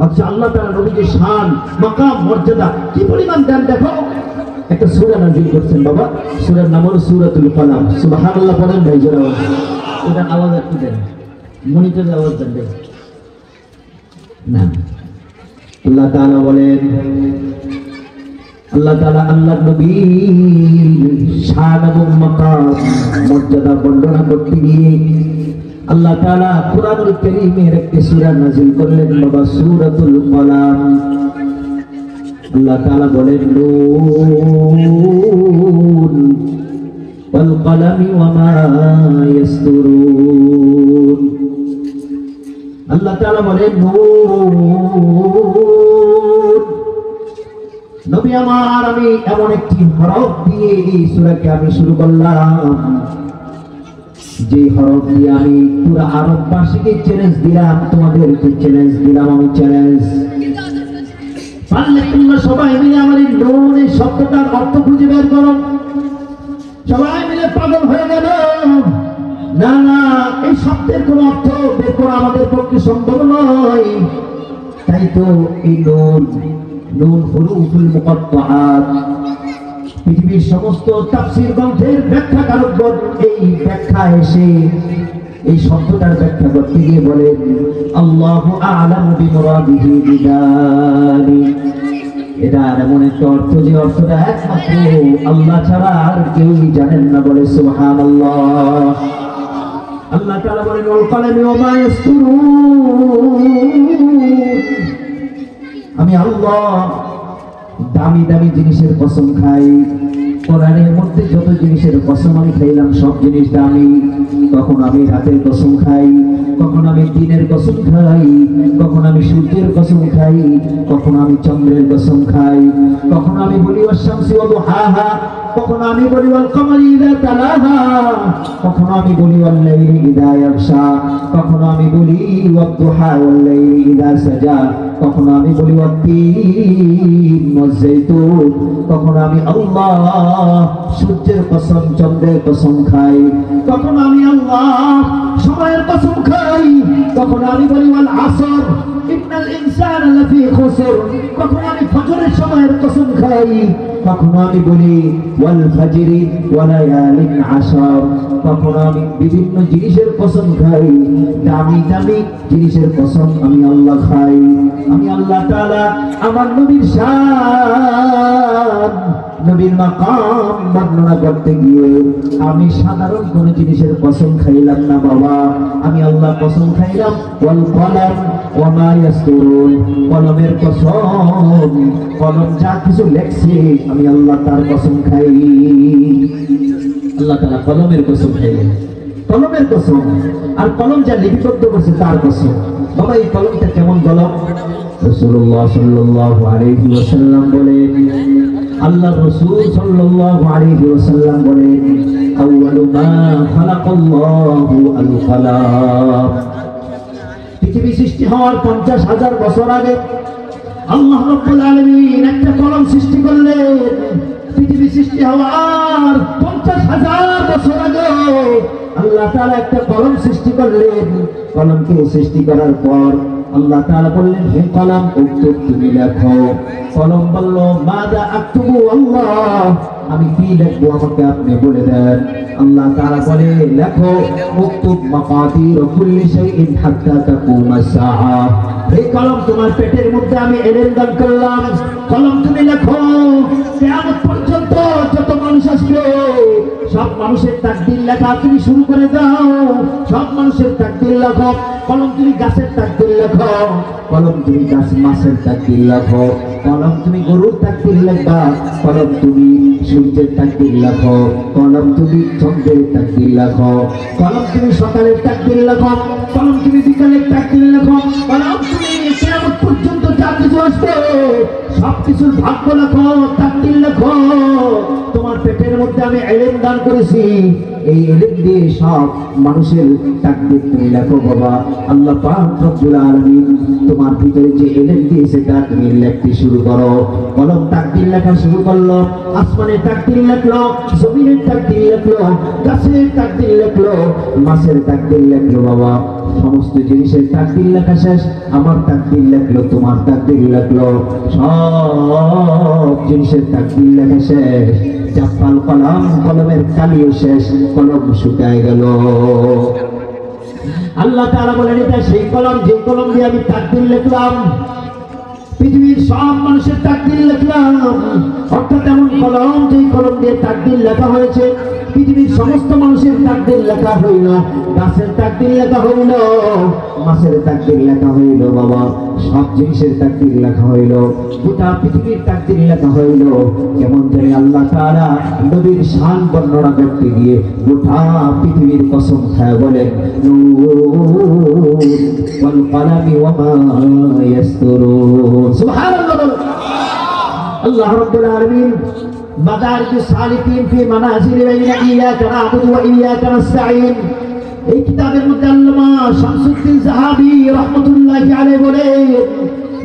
অথচ আল্লাহ তাআলা নবীকে শান মাকাম মর্যাদা কি পরিমাণ দেন। দেখো একটা সূরা নাযিল করছেন বাবা, সূরার নাম হলো সূরাতুল কলাম। সুবহানাল্লাহ পড়েন ভাই জোরে। এটা আওয়াজ একটু দেন, মনিটরের আওয়াজ দেন না। আল্লাহ তাআলা বলেন, আল্লাহ তাআলা আল্লাহর নবীর শান এবং মাকাম মর্যাদা বর্ণনা করতে গিয়ে আল্লাহ তাআলা কুরআনুল কারীমের একটি সূরা নাযিল করলেন বাবা, সূরাতুল কলাম। আল্লাহ তাআলা বলেন, নুন ওয়াল কলামি ওয়া মা ইয়াসতুরুন। আল্লাহ তাআলা বলেন, নুন নবী আমার, আমি এমন একটি হরফ দিয়ে এই সূরাকে আমি শুরু করলাম, যে হরফ দিয়ে আমি পুরো আরববাসীকে চ্যালেঞ্জ দিলাম, তোমাদেরকে চ্যালেঞ্জ দিলাম, আমি চ্যালেঞ্জ। পারলে তোমরা সবাই মিলে আমার এই নুন এই শব্দটার অর্থ খুঁজে বের করো। সবাই মিলে পাগল হয়ে গেল। না না, এই শব্দের কোন অর্থ বের করা আমাদের পক্ষে সম্ভব নয়। তাই তো এই নুন হুরুফুল মুকাত্তাআত, পৃথিবীর সমস্ত তাফসীর গ্রন্থের ব্যাখ্যাকারকগণ এই ব্যাখ্যা এসে এই শব্দটার ব্যাখ্যা করতে গিয়ে বলেন আল্লাহু আ'লামু বিমুরাদিহি বিযালিক। এটা এমন একটা অর্থ, যে অর্থটা একমাত্র আল্লাহ ছাড়া আর কেউই জানেন না। বলে সুবহানাল্লাহ। আল্লাহ তাআলা বলেন ওয়াল কলামি ওয়া মা ইয়াসতুরুন। আমি আল্লাহ দামি দামি জিনিসের কসম খাই। কোরআনের মধ্যে যত জিনিসের কসম আমি খাইলাম সব জিনিস দামি। কখন আমি রাতের কসম খাই, কখন আমি দিনের কসম খাই, কখন আমি সূর্যের কসম খাই, কখন আমি চন্দ্রের কসম খাই, কখন আমি বলি ওয়াশ-শামসি ওয়া দুহাহা, কখন আমি বলি ওয়াল কমারি ইযা তালাহা, কখন আমি বলি ওয়াল লাইলি ইযা ইয়াগশা, কখন আমি বলি ওয়াদ দুহা ওয়াল লাইলি ইযা সাজা, কখন আমি বলি ওয়াত-তিন ওয়াজ-যাইতুন, কখন আমি আল্লাহ সূর্যের কসম চন্দ্রের কসম খাই, কখন আমি আল্লাহ সময়ের কসম খাই, কখন আমি বলি ওয়াল আসর ইন্নাল ইনসানা লাফি খুসর, কখন আমি ফজরের সময়ের কসম খাই, কখন আমি বলি ওয়াল ফাজরি ওয়া লায়ালিন আশর, কখন আমি বিভিন্ন জিনিসের কসম খাই। দামি দামি জিনিসের কসম আমি আল্লাহ খাই। আমি আল্লাহ তাআলা আমার নবীর শান, নবীর মাকাম বর্ণনা করতে গিয়ে আমি সাধারণ কোন জিনিসের কসম খাইলাম না বাবা। আমি আল্লাহ কসম খাইলাম ওয়াল কলম ওয়া মা ইয়াসতুরুন, কলমের কসম, কলম যা কিছু লেখছে আমি আল্লাহ তার কসম খাই। আল্লাহ তাআলা কলমের কসম খাইলেন, কলমের কসম। আর কলম যা লিপিবদ্ধ করছে তার কসম। বাবা এই কলমটা কেমন কলম? রাসূলুল্লাহ সাল্লাল্লাহু আলাইহি ওয়াসাল্লাম বলেন, আল্লাহ রাসূল সাল্লাল্লাহু আলাইহি ওয়াসাল্লাম বলেন আউয়ালু মা খালাকাল্লাহু আল কলাম। পৃথিবী সৃষ্টি হওয়ার 50,000 বছর আগে আল্লাহ রাব্বুল আলামিন একটা কলম সৃষ্টি করলেন। পৃথিবী সৃষ্টি হওয়ার 50,000 বছর আগে আল্লাহ তাআলা একটা কলম সৃষ্টি করলেন। কলমকে সৃষ্টি করার পর আল্লাহ তাআলা বললেন হে কলম উক্তুব, তুমি লেখো। কলম বলল মাযা আকতুবু আল্লাহ, আমি কি লিখবো আমাকে আপনি বলে দেন। আল্লাহ তাআলা বলে লেখো উক্তুব মাকাদির কুল্লি শাইইন হাত্তা তাকুমা সাআ। এই কলম তোমার পেটের মধ্যে আমি এলেন দান করলাম। কলম তুমি লেখো কিয়ামত পর্যন্ত যত মানুষ আসবে সব মানুষের তাকদীর লেখা তুমি শুরু করে দাও। সব মানুষের তাকদীর লেখো। কলম তুমি গাছের তাকদীর লেখো, কলম তুমি গাছ মাছের তাকদীর লেখো, কলম তুমি গরুর তাকদীর লেখবা, কলম তুমি সূর্যের তাকদীর লেখো, কলম তুমি চন্দ্রের তাকদীর লেখো, কলম তুমি সকালের তাকদীর লেখো, কলম তুমি বিকালের তাকদীর লেখো, কলম তুমি কিয়ামত পর্যন্ত যা কিছু আসবে সব কিছুর ভাগ্য লেখো, তাকদীর লেখো। তোমার পেটের মধ্যে আমি ইলম দান করেছি, এই ইলম দিয়ে সব মানুষের তাকদীর তুমি লেখো বাবা। আল্লাহ পাক রব্বুল আলামিন তোমার ভিতরে যে ইলম দিয়েছে তা তুমি লিখতে শুরু করো। কলম তাকদীর লেখা শুরু করলো, আসমানের তাকদীর লিখলো, জমিনের তাকদীর লিখলো, গাছের তাকদীর লিখলো, মাছের তাকদীর লিখলো বাবা। সমস্ত জিনিসের তাকদীর লেখা শেষ, আমার তাকদীর লিখলো, তোমার তাকদীর লিখলো, সব জিনিসের তাকদীর লেখা শেষ। জাফাল কলম, কলমের কালিও শেষ, কলম শুকায় গেল। আল্লাহ তাআলা বলেন এটা সেই কলম যে কলম দিয়ে আমি তাকদীর লিখলাম, পৃথিবীর সব মানুষের তাকদীর লিখলাম। অর্থাৎ এমন কলম যে কলম দিয়ে তাকদীর লেখা হয়েছে, পৃথিবীর সমস্ত মানুষের তাকদীর লেখা হইল, গাছের তাকদীর লেখা হইল, মাছের তাকদীর লেখা হইল বাবা, সব জিনিসের তাকদীর লেখা হইল, গোটা পৃথিবীর তাকদীর লেখা হইল। কেমন জানি আল্লাহ তাআলা নবীর শান বর্ণনা করতে গিয়ে গোটা পৃথিবীর কসম খায় বলেন নুন ওয়াল কলামি ওয়া মা ইয়াসতুরুন। সুবহানাল্লাহ। আল্লাহ রাব্বুল আলামিন মাদারিজুস সালিকিন ফি মানাজিল বাইনা ইয়্যাকা না'বুদু ওয়া ইয়্যাকা নাস্তাঈন এই কিতাবের মধ্যে আল্লামা শামসুদ্দিন যাহাবী রাহমাতুল্লাহি আলাইহি বলেন,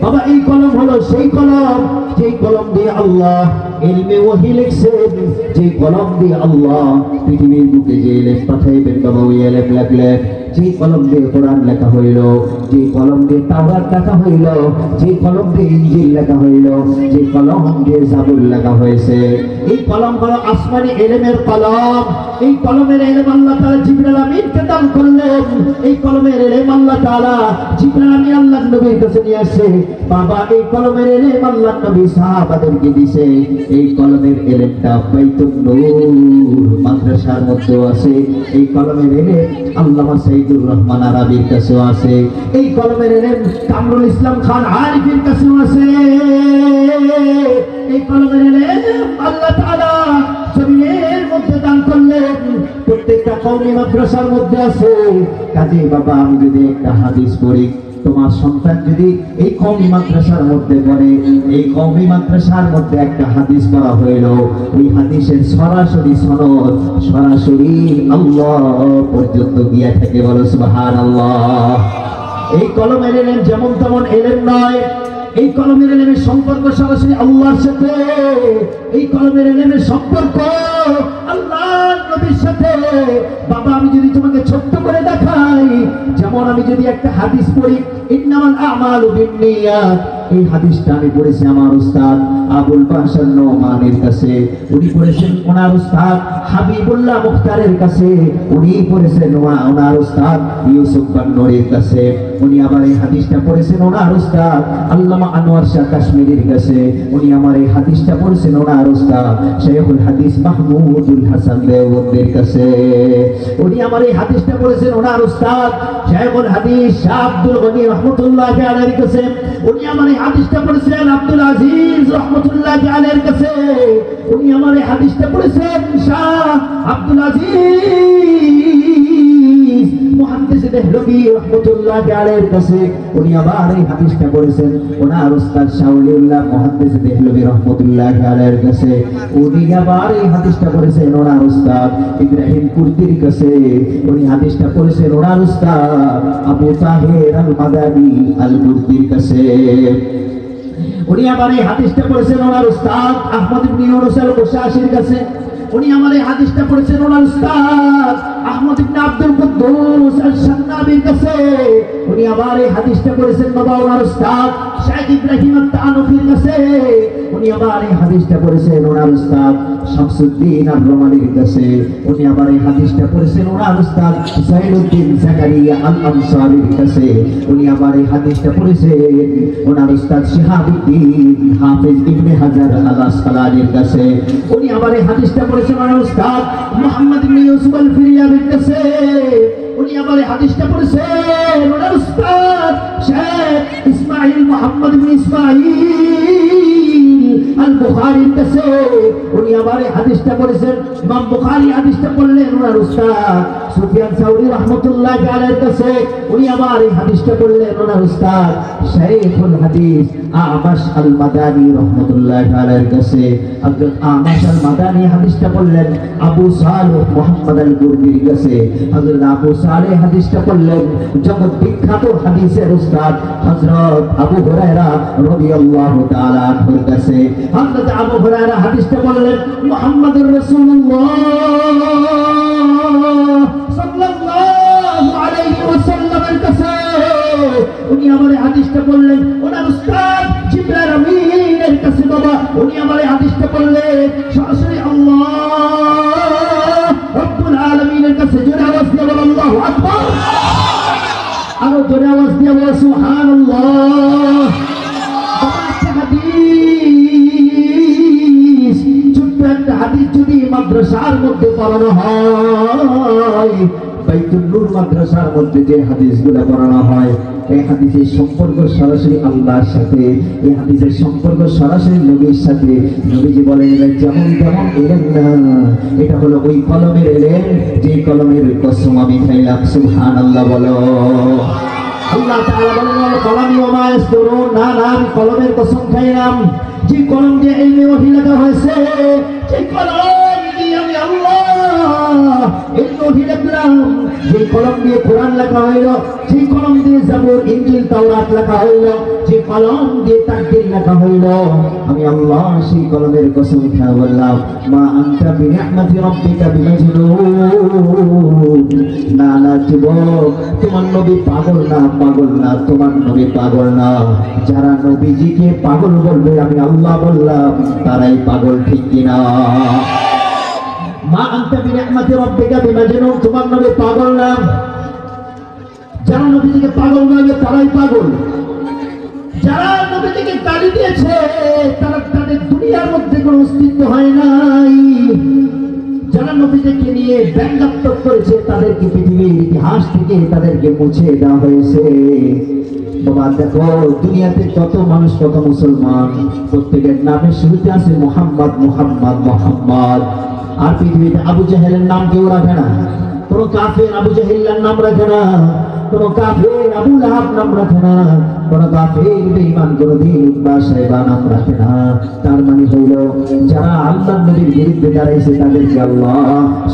বাবা এই কলম হলো সেই কলম যেই কলম দিয়ে আল্লাহ ইলমে ওহী লিখছেন, যে কলম দিয়ে আল্লাহ পৃথিবীর বুকে যে ইলম পাঠাইবেন বাবা ওই ইলম লিখলেন, যে কলম দিয়ে কোরআন লেখা হইল, যে কলম দিয়ে তাওরাত লেখা হইল, যে কলম দিয়ে ইনজিল লেখা হইল, যে কলম দিয়ে জাবুর লেখা হয়েছে, এই কলম হলো আসমানি ইলমের কলম। এই কলমের ইলম আল্লাহ তাআলা জিবরাইল আমিনকে দান করলেন। এই কলমের ইলম আল্লাহ তাআলা জিবরাইল আমিন আল্লাহর নবীর কাছে নিয়ে আসে। বাবা এই কলমের ইলম আল্লাহর নবী সাহাবাদেরকে দিয়েছে। এই কলমের ইলমটা বাইতুন নূর মাদ্রাসার মধ্যে আছে। এই কলমের ইলম আল্লামা সাইদুর রহমান আরাবির কাছেও আছে। এই কলমের ইলম কামরুল ইসলাম খান আরিফের কাছেও আছে। এই কলমের ইলম আল্লাহ তাআলা জমিনের মধ্যে দান করলেন, প্রত্যেকটা কওমি মাদ্রাসার মধ্যে আছে। কাজেই বাবা আমি যদি একটা হাদিস পড়ি, তোমার সন্তান যদি এই কওমি মাদ্রাসার মধ্যে পড়ে, এই কওমি মাদ্রাসার মধ্যে একটা হাদিস পড়া হইল, ওই হাদিসের সরাসরি সনদ সরাসরি আল্লাহ পর্যন্ত গিয়া থাকে। বলো সুবহানাল্লাহ। এই কলমের ইলম যেমন তেমন ইলম নয়। এই কলমের ইলমের সম্পর্ক সরাসরি আল্লাহর সাথে। এই কলমের ইলমের সম্পর্ক আল্লাহর নবীর সাথে। বাবা আমি যদি তোমাকে ছোট্ট করে দেখাই, যেমন আমি যদি একটা হাদিস পড়ি, ইন্নামাল আমালু বিন্নিয়াত, এই হাদিসটা আমি পড়েছি আমার উস্তাদ আবুল বাশার নোমানের কাছে, উনি পড়েছেন ওনার উস্তাদ হাবিবুল্লাহ মুখতারের কাছে, উনি পড়েছেন ওনার উস্তাদ ইউসুফ বান্নরের কাছে, উনি আবার এই হাদিসটা পড়েছেন ওনার উস্তাদ আল্লামা আনোয়ার শাহ কাশ্মীরের কাছে, উনি আমার এই হাদিসটা পড়েছেন ওনার উস্তাদ শাইখুল হাদিস মাহমুদুল হাসান দেওবন্দের কাছে, উনি আমার এই হাদিসটা পড়েছেন ওনার উস্তাদ শাইখুল হাদিস শাহ আব্দুল গনি রাহমাতুল্লাহি আলাইহির কাছে, উনি আমার এই হাদিসটা পড়েছেন আব্দুল আজিজ রাহমাতুল্লাহি আলাইহির কাছে, উনি আমার এই হাদিসটা পড়েছেন শাহ আব্দুল আজিজ মুহাদ্দিস দেহলভী রাহমাতুল্লাহি আলাইহির কাছে, উনি আবার এই হাদিসটা পড়েছেন ওনার উস্তাদ শাওলিউল্লাহ মুহাদ্দিস দেহলভী রাহমাতুল্লাহি আলাইহির কাছে, উনি আবার এই হাদিসটা পড়েছেন ওনার উস্তাদ ইব্রাহিম কুর্দির কাছে, উনি হাদিসটা পড়েছেন ওনার উস্তাদ আবু তাহের আল মাদানী আল কুর্দির কাছে, উনি আবার এই হাদিসটা পড়েছেন ওনার উস্তাদ আহমদ ইবনে ইউনুস আল কুশাশির কাছে, উনি আমার এই হাদিসটা পড়েছেন ওনার উস্তাদ আহমদ ইবনে আব্দুল কুদ্দুস আল শান্নাবির কাছে, উনি আবার এই হাদিসটা পড়েছেন বাবা ওনার উস্তাদ শাইখ ইব্রাহিম আত-তানুফির কাছে, উনি আবার এই হাদিসটা পড়েছেন ওনার উস্তাদ শামসুদ্দিন আর-রমানির কাছে, উনি আবার এই হাদিসটা পড়েছেন ওনার উস্তাদ সাইদুদ্দিন জাকারিয়া আল-আনসারীর কাছে, উনি আবার এই হাদিসটা পড়েছেন ওনার উস্তাদ শিহাবুদ্দিন হাফেজ ইবনে হাজার আল-আসকালানির কাছে, উনি আবার এই হাদিসটা পড়েছেন ওনার উস্তাদ মুহাম্মদ ইবনে ইউসুফ আল-ফিরিয়াবির কাছে, উনি আবার এই হাদিসটা পড়েছেন ওনার উস্তাদ শেখ ইসমাইল মুহাম্মদ ইবনে ইসমাইল আল বুখারীর কাছে, উনি আবার এই হাদিসটা পড়েছেন ইমাম বুখারী হাদিসটা পড়লেন ওনার উস্তাদ সুফিয়ান সাউরি রাহমাতুল্লাহি আলাইহির কাছে, উনি আবার এই হাদিসটা পড়লেন ওনার উস্তাদ শাইখুল হাদিস আমাশ আল মাদানী রাহমাতুল্লাহি আলাইহির কাছে, হযরত আমাশ আল মাদানী হাদিসটা পড়লেন আবু সালেহ মুহাম্মদ আল গুরবির কাছে, হযরত আবু সালেহ হাদিসটা পড়লেন জগৎ বিখ্যাত হাদিসের উস্তাদ হযরত আবু হুরায়রা রাদিয়াল্লাহু তাআলা আনহুর কাছে, হযরত আবু হুরায়রা হাদিসটা বললেন মুহাম্মদুর রাসূলুল্লাহ সাল্লাল্লাহু আলাইহি ওয়াসাল্লামের কাছে, উনি আমার এই হাদিসটা বললেন ওনার উস্তাদ জিবরাইল আমিনের কাছে বাবা, উনি আমার এই হাদিসটা বললেন সরাসরি আল্লাহ রব্বুল আলামিনের কাছে। জোরে আওয়াজ দিয়ে বলো আল্লাহু আকবার, আরো জোরে আওয়াজ দিয়ে বলো সুবহানাল্লাহ। একটা হাদিস যদি মাদ্রাসার মধ্যে পড়ানো হয়, বাইতুন নূর মাদ্রাসার মধ্যে যে হাদিসগুলো পড়ানো হয়, এই হাদিসের সম্পর্ক সরাসরি আল্লাহর সাথে, এই হাদিসের সম্পর্ক সরাসরি নবীর সাথে। নবীজি বলেন যেমন তেমন এলেন না, এটা হলো ওই কলমের এলেন যে কলমের কসম আমি খাইলাম। সুবহানাল্লাহ বলো। আল্লাহ তাআলা বলেন কলমি ওয়া মা ইয়াসতুরুন, না না আমি কলমের কসম খাইলাম। যে কলম দিয়ে ইলমে ওহী লেখা হয়েছে, যে কলম দিয়ে আমি আল্লাহ ইলমে ওহী লিখলাম, যে কলম দিয়ে কোরআন লেখা হইল, যে কলম দিয়ে জাবুর ইনজিল তাওরাত লেখা হইল, যে কলম দিয়ে তাকদীর লেখা হইল, আমি আল্লাহ সেই কলমের কসম খেয়ে বললাম, মা আনতা বিনিআমাতি রাব্বিকা বিমাজনুন। না না যুবক, তোমার নবী পাগল না, পাগল না, তোমার নবী পাগল না। যারা নবীজিকে পাগল বলবে আমি আল্লাহ বললাম তারাই পাগল, ঠিক কিনা? মা আনতা বিনিআমাতি রাব্বিকা বিমাজনুন, তোমার নবী পাগল না। যারা নবীজিকে পাগল বলবে তারাই পাগল। যারা নবীজিকে গালি দিয়েছে তারা, তাদের দুনিয়ার মধ্যে কোনো অস্তিত্ব হয় নাই। যারা নবীজিকে নিয়ে ব্যঙ্গাত্মক করেছে তাদেরকে পৃথিবীর ইতিহাস থেকে তাদেরকে মুছে দেওয়া হয়েছে। বাবা দেখো, দুনিয়াতে কত মানুষ, কত মুসলমান, প্রত্যেকের নামের শুরুতে আছে মুহাম্মদ, মুহাম্মদ, মুহাম্মদ। আর পৃথিবীতে আবু জাহেলের নাম কেউ রাখে না, কোনো কাফের আবু জাহেলের নাম রাখে না, কোনো কাফের আবু লাহাব নাম রাখে না, কোনো কাফের বেঈমান কোনদিন উতবা সাইবা নাম রাখে না। তার মানে হইল যারা আল্লাহর নবীর বিরুদ্ধে দাঁড়াইছে তাদেরকে আল্লাহ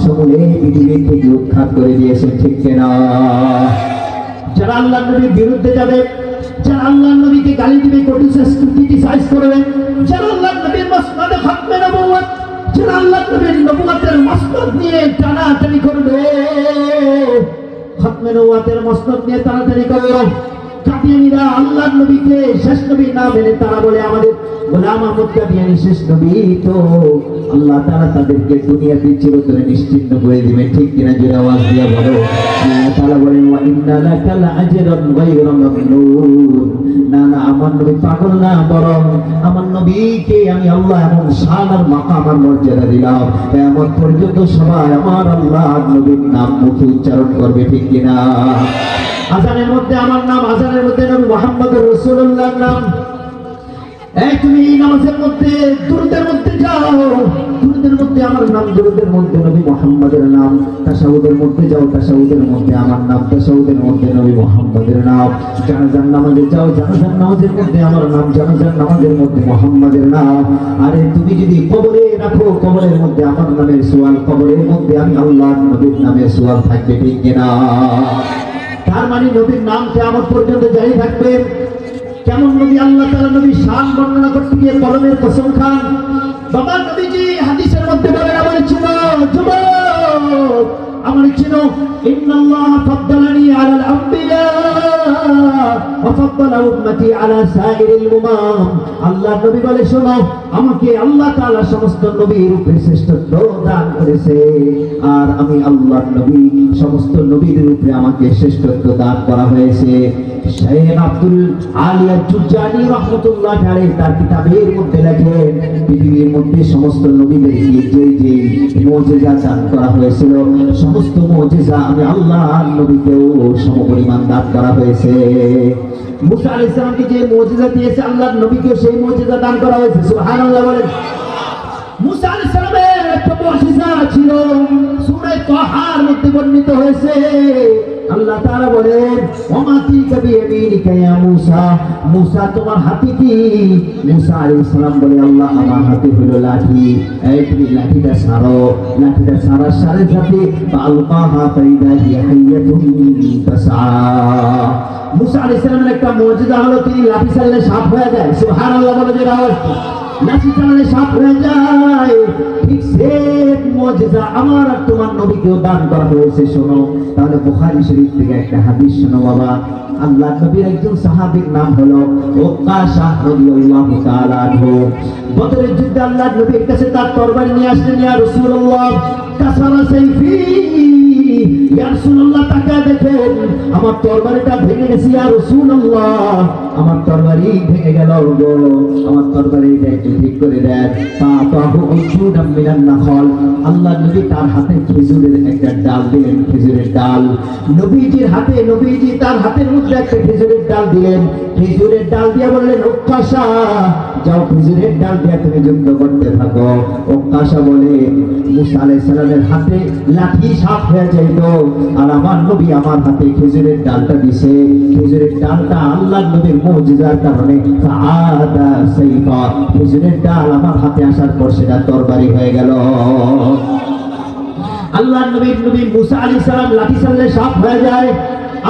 সমূলে পৃথিবী থেকে উৎখাত করে দিয়েছেন, ঠিক কিনা? যারা আল্লাহর নবীর বিরুদ্ধে যাবে, যারা আল্লাহর নবীকে গালি দিবে, ক্রিটিসাইজ করবে, যারা আল্লাহর নবীর মাসনাদে খতমে নবুয়ত, যারা আল্লাহর নবীর নবুয়তের মাসনাদ নিয়ে টানাটানি করবে, খতমে নবুয়তের মাসনাদ নিয়ে টানাটানি করবে, কাদিয়ানীরা আল্লাহর নবীকে শেষ নবী না মেনে তারা বলে আমাদের গোলাম আহমদ কাদিয়ানী শেষ নবী, তো আল্লাহ তাআলা তাদেরকে দুনিয়াতে চিরতরে নিশ্চিহ্ন করে দিবেন, ঠিক কিনা? জোরে আওয়াজ দিয়ে বলো। আল্লাহ তাআলা বলেন, ওয়া ইন্না লাকা লাআজরান গায়রা মামনুন। না না, আমার নবী পাগল না, বরং আমার নবীকে আমি আল্লাহ এমন শান আর মাকাম আর মর্যাদা দিলাম, কিয়ামত পর্যন্ত সবাই আমার আল্লাহর নবীর নাম মুখে উচ্চারণ করবে, ঠিক কিনা? আজানের মধ্যে আমার নাম, আজানের মধ্যে নবী মুহাম্মদুর রাসূলুল্লাহর নাম। এই তুমি এই নামাজের মধ্যে দুরূদের মধ্যে যাও, দুরূদের মধ্যে আমার নাম, দুরূদের মধ্যে নবী মুহাম্মদের নাম। তাশাহুদের মধ্যে যাও, তাশাহুদের মধ্যে আমার নাম, তাশাহুদের মধ্যে নবী মুহাম্মদের নাম। জানাজার নামাজে যাও, জানাজার নামাজের মধ্যে আমার নাম, জানাজার নামাজের মধ্যে মুহাম্মদের নাম। আরে তুমি যদি কবরে রাখো, কবরের মধ্যে আমার নামের সোয়াল, কবরের মধ্যে আমি আল্লাহর নবীর নামের সোয়াল থাকবে, ঠিক কিনা? তার মানে নবীর নাম কিয়ামত পর্যন্ত জারি থাকবে। কেমন নবী? আল্লাহ তাআলা নবীর শান বর্ণনা করতে গিয়ে কলমের কসম খান। বাবা নবীজি হাদিসের মধ্যে বলেন, আমার চিনো যুবক, আমার চিনো, ইন্নাল্লাহ ফাদ্দালানি আলাল আম্বিয়া ওয়া ফাদ্দালা উম্মতি আলা সাইরিল উমাম। আল্লাহ নবী বলে, শোনো, আমাকে আল্লাহ তাআলা সমস্ত নবীর উপরে শ্রেষ্ঠত্ব দান করেছে, আর আমি আল্লাহর নবী, সমস্ত নবীদের উপরে আমাকে শ্রেষ্ঠত্ব দান করা হয়েছে। শেখ আব্দুল আলিয়া জুজানি রাহমাতুল্লাহ আলাইহি তার কিতাবের মধ্যে লেখেন, পৃথিবীর মধ্যে সমস্ত নবীদেরকে যে যে মুজিজা দান করা হয়েছিল, সমস্ত মুজিজা আমি আল্লাহর নবীকেও সমপরিমাণ দান করা হয়েছে। মুসা আলাইহিস সালামকে যে মুজিজা দিয়েছে আল্লাহর নবীকেও সেই মুজিজা দান করা হয়েছে। সুবহানাল্লাহ বলেন। মুসা আলাইহিস সালামের একটা মুজিজা ছিল, সূরা তাহার মধ্যে বর্ণিত হয়েছে। আল্লাহ তাআলা বলেন, ওমা তিলকা বিয়ামিনিকা ইয়া মূসা, মূসা তোমার হাতে কি? মূসা আলাইহিস সালাম বলে, আল্লাহ আমার হাতে হলো লাঠি। এই তুমি লাঠিটা ছাড়ো, লাঠিটা ছাড়ার সাথে সাথে আলকাহা ফাইদা হিয়া হাইয়াতুন তাসআ। মূসা আলাইহিস সালামের একটা মুজিজা হলো তিনি লাঠি ছাড়লে সাপ হয়ে যায়। সুবহানাল্লাহ বলে যে আওয়াজ, লাঠি ছাড়লে সাপ হয়ে যায়। ঠিক সেম মুজিজা আমার আর তোমার নবীকেও দান করা হয়েছে। শোনো তাহলে বুখারী শরীফ থেকে একটা হাদিস শোনো বাবা। আল্লাহর নবীর একজন সাহাবীর নাম হলো উকাশা রাদিয়াল্লাহু তাআলা আনহু। বদরের যুদ্ধে আল্লাহর নবীর কাছে তার তরবারি নিয়ে আসলেন, ইয়া রাসূলুল্লাহ কাসারা সাইফি, ইয়া রাসূলুল্লাহ তাকে দেখেন আমার তরবারিটা ভেঙে গেছে, ইয়া রাসূলুল্লাহ আমার তরবারি ভেঙে গেল গো, আমার তরবারিটা একটু ঠিক করে দেন। ফাতাহু উসুদাম মিনান নাখল, আল্লাহর নবী তার হাতে খেজুরের একটা ডাল দিলেন, খেজুরের ডাল নবীজির হাতে, নবীজি তার হাতের মধ্যে একটা খেজুরের ডাল দিলেন। খেজুরের ডাল দিয়ে বললেন, উকাশা যাও খেজুরের ডাল দিয়ে তুমি যুদ্ধ করতে থাকো। উকাশা বলে, মুসা আলাইহিস সালামের হাতে লাঠি সাপ হয়ে যাইত, আর আমার নবী আমার হাতে খেজুরের ডালটা দিছে। খেজুরের ডালটা আল্লাহর নবীর মুজিজার কারণে ফাআদা সাইফা, খেজুরের ডাল আমার হাতে আসার পর সেটা তরবারি হয়ে গেল। আল্লাহর নবী মুসা আলাইহিস সালাম লাঠি চাললে সাপ হয়ে যায়,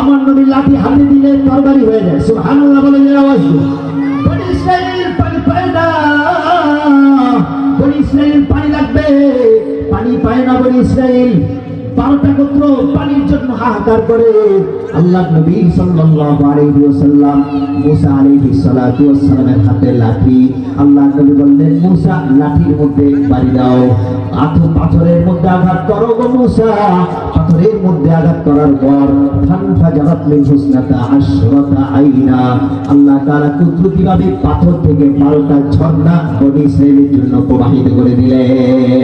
আমার নবী লাঠি হাতে দিলে তরবারি হয়ে যায়। সুবহানাল্লাহ বলে যে আওয়াজ দিন। বনি ইসরাইল পানি পায় না, বনি ইসরাইল পানি লাগবে, পানি পায় না বনি ইসরাইল। 12টা গোত্র পানির জন্য হাহাকার করে। আল্লাহর নবী সাল্লাল্লাহু আলাইহি ওয়াসাল্লাম মুসা আলাইহিস সালাতু ওয়াস সালামের হাতে লাঠি, আল্লাহর নবী বললেন মুসা লাঠির মধ্যে বাড়ি দাও, পাথরের মধ্যে আঘাত করো গো মুসা। পাথরের মধ্যে আঘাত করার পর ফানফাজারাত মিন হুসনাতা আশরাতা আইনা, আল্লাহ তাআলা কুদরতিভাবে পাথর থেকে 12টা ঝর্ণা বনি ইসরাইলের জন্য প্রবাহিত করে দিলেন।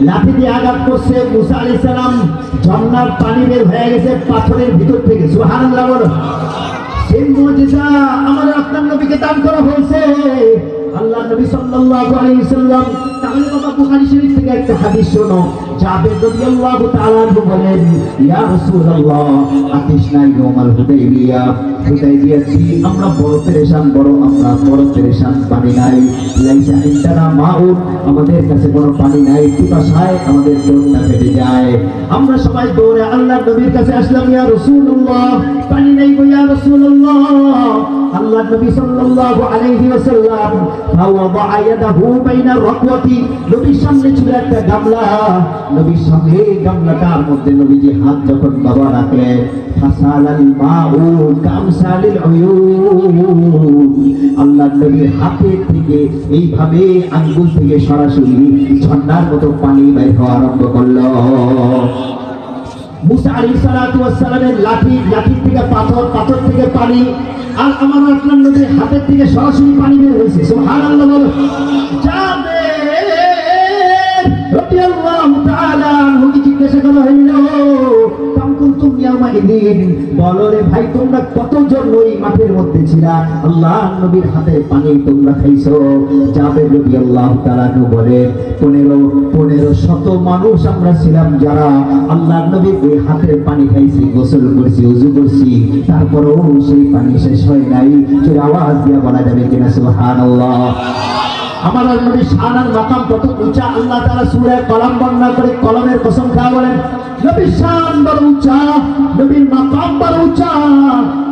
লাঠি দিয়ে আঘাত করছে মুসা আলাইহিস সালাম, ঝর্ণার পানি বের হয়ে গেছে পাথরের ভিতর থেকে। সুবহানাল্লাহ বলো। সেই মুজিজা আমার আপনার নবীকে দান করা হয়েছে। আল্লাহ নবী সাল্লাল্লাহু আলাইহি ওয়াসাল্লাম, তাহলে বাবা বুখারী শরীফ থেকে একটা হাদিস শোনো। জাবের রাদিয়াল্লাহু তাআলা আনহু বলেন, ইয়া রাসূলুল্লাহ আতিশনা ইয়াউমাল হুদাইবিয়া, হুদাইবিয়াতে আমরা বড় পেরেশান, আমরা বড় পেরেশান, পানি নাই। লাইসা ইনদানা মাউন, আমাদের কাছে কোনো পানি নাই, পিপাসায় আমাদের ঠোঁটটা ফেটে যায়। আমরা সবাই দৌড়ে আল্লাহর নবীর কাছে আসলাম, ইয়া রাসূলুল্লাহ পানি নাই গো ইয়া রাসূলুল্লাহ। আল্লাহর নবী সাল্লাল্লাহু আলাইহি ওয়াসাল্লাম ফাওয়াদা ইয়াদাহু বাইনা রাকওয়াতি, নবীর সামনে ছিল একটা গামলা, নবীর সামনে গামলাটার মধ্যে নবীজি হাত যখন বাবা রাখলেন, ফাসালাল মাউ কামসালিল উয়ুন, আল্লাহর নবীর হাতে থেকে এইভাবে আঙ্গুল থেকে সরাসরি ঝর্ণার মতো পানি বের হওয়া আরম্ভ করলো। মুসা আলাইহিস সালাতু ওয়াস সালামের লাঠি থেকে পাথর, পাথর থেকে পানি, আর আমার আপনার নবীর হাতের থেকে সরাসরি পানি বের হয়েছে। সুবহানাল্লাহ বলো। জাবের রাদিয়াল্লাহু তাআলা আনহু জিজ্ঞাসা করা হইল, কাম কুনতুম ইয়াউমা ইদিন, বলো রে ভাই তোমরা কতজন ওই মাঠের মধ্যে ছিলা, আল্লাহর নবীর হাতে পানি তোমরা খাইছো? জাবের রাদিয়াল্লাহু তাআলা আনহু বলে 1500 মানুষ আমরা ছিলাম যারা আল্লাহর নবীর ওই হাতের পানি খাইছি, গোসল করছি, ওযু করছি, তারপরেও সেই পানি শেষ হয় নাই। জোরে আওয়াজ দিয়ে বলা যাবে কিনা সুবহানাল্লাহ। আমার নবীর শান আর মাকাম কত উঁচা, আল্লাহ তাআলা সূরা কলম বর্ণনা করে কলমের কসম খাওয়া বলেন, নবীর শান বড় উঁচা, নবীর মাকাম বড় উঁচা।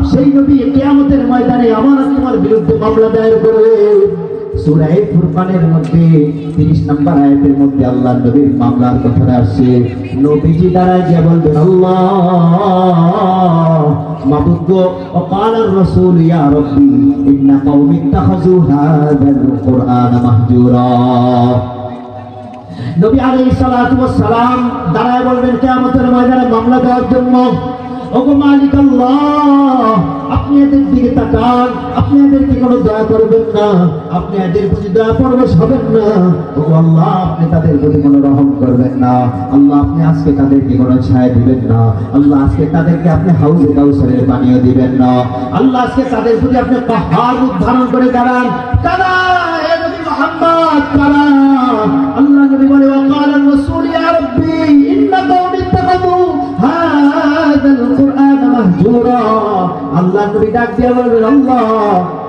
সেই নবী কিয়ামতের ময়দানে আমার তোমার বিরুদ্ধে মামলা দায়ের করবে। সূরা ফুরকানের মধ্যে 30 নম্বর আয়াতের মধ্যে আল্লাহর নবীর মামলার কথা আসছে। নবীজি দাঁড়ায় গিয়ে বলবেন, আল্লাহ মাবুদ গো, وقال الرسول يا ربي إن قوم اتخذوا هذا القرآن مهجورا। নবী আলাইহিস সালাতু ওয়াস সালাম দাঁড়ায় বলবেন কিয়ামতের ময়দানে মামলা দেওয়ার জন্য, ওগো মালিক আল্লাহ আপনি এদের দিকে তাকান, আপনি এদেরকে কোনো দয়া করবেন না, আপনি এদের প্রতি দয়া পরবশ হবেন না। ওগো আল্লাহ আপনি তাদের প্রতি কোনো রহম করবেন না, আল্লাহ আপনি আজকে তাদেরকে কোনো ছায়া দিবেন না, আল্লাহ আজকে তাদেরকে আপনি হাউজে কাউসারের পানিও দিবেন না, আল্লাহ আজকে তাদের প্রতি আপনি পাহাড় উদ্ধারণ করে দাঁড়ান। কারা হে নবী মুহাম্মদ, কারা? আল্লাহ নবী বলে, ওয়াকাল রাসূল ইয়া রাব্বি ইন্না কওমি ইত্তাখাযু হাযাল কুরআন মাহজুরা। আল্লাহ নবী ডাক দিয়ে বললেন, আল্লাহ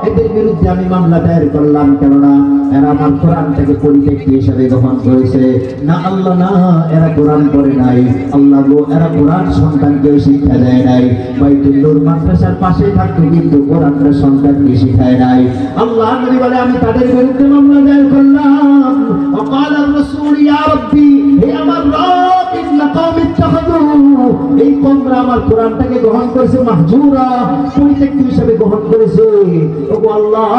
এদের বিরুদ্ধে আমি মামলা দায়ের করলাম, কেননা এরা আমার কোরআনটাকে পরিত্যক্ত হিসেবে গ্রহণ করেছে। না আল্লাহ না, এরা কোরআন পড়ে নাই, আল্লাহ গো এরা কোরআন সন্তানকে শিক্ষা দেয় নাই, বাইতুল নূর মাদ্রাসার পাশে থাকতো কিন্তু কোরআনটা সন্তানকে শিখায় নাই। আল্লাহ নবী বলে, আমি তাদের বিরুদ্ধে মামলা দায়ের করলাম। ওয়াকাল রাসূল ইয়া রাব্বি, হে আমার রব ইন্না কওমি ইত্তাখাযু, এই কওমরা আমার কোরআনটাকে গ্রহণ করেছে মাহজুরা, পরিত্যক্ত হিসেবে গ্রহণ করেছে। ওগো আল্লাহ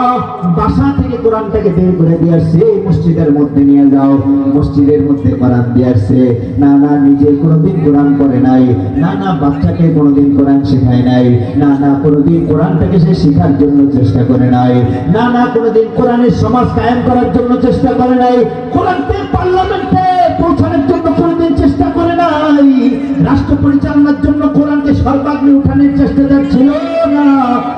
বাসা থেকে কোরআনটাকে বের করে দিয়ে আসছে, মসজিদের মধ্যে নিয়ে যাও, মসজিদের মধ্যে কোরআন দিয়ে আসছে। না না নিজে কোনোদিন কোরআন পড়ে নাই, না না বাচ্চাকে কোনোদিন কোরআন শেখায় নাই, না না কোনোদিন কোরআনটাকে সে শেখার জন্য চেষ্টা করে নাই, না না কোনোদিন কোরআনের সমাজ কায়েম করার জন্য চেষ্টা করে নাই, কোরআনকে পার্লামেন্টে পৌঁছানোর জন্য কোনোদিন চেষ্টা করে নাই, রাষ্ট্র পরিচালনার জন্য কোরআনকে সর্বাগ্রে উঠানোর চেষ্টা ছিল না।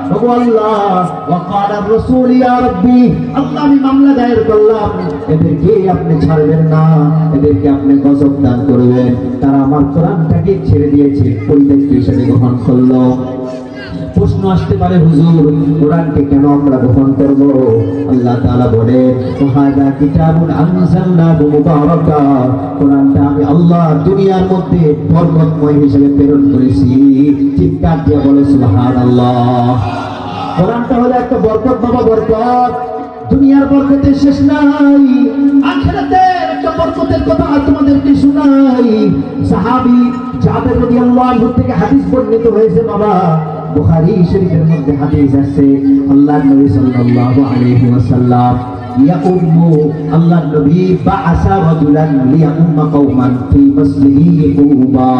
ওগো আল্লাহ ওয়াকাল রাসূল ইয়া রাব্বি আল্লাহ আমি মামলা দায়ের করলাম এদেরকে আপনি ছাড়বেন না এদেরকে আপনি গজব দান করবেন তারা আমার কোরআনটাকে ছেড়ে দিয়েছে পরিত্যক্ত হিসেবে গ্রহণ করলো প্রশ্ন আসতে পারে হুজুর কোরআনকে কেন আমরা গ্রহণ করব আল্লাহ তাআলা বলে ওয়াহাদা কিতাবুন আনজালনাহু মুবারাকা কোরআনটা আমি আল্লাহ দুনিয়ার মধ্যে বরকতময় হিসেবে প্রেরণ করেছি চিৎকার দিয়ে বলে সুবহানাল্লাহ কোরআনটা হলো একটা বরকত বাবা বরকত দুনিয়ার বরকতের শেষ নাই আখিরাতের একটা বরকতের কথা তোমাদেরকে শোনাই সাহাবী জাবের রাদিয়াল্লাহু আনহু থেকে হাদিস বর্ণিত হয়েছে বাবা বুখারী শরীফের মধ্যে হাদিস আছে আল্লাহর নবী সাল্লাল্লাহু আলাইহি ওয়াসাল্লাম আল্লাহর নবী বাআসা রাজুলান লিয়াউম্মা কওমান ফি মাসজিদি কুবা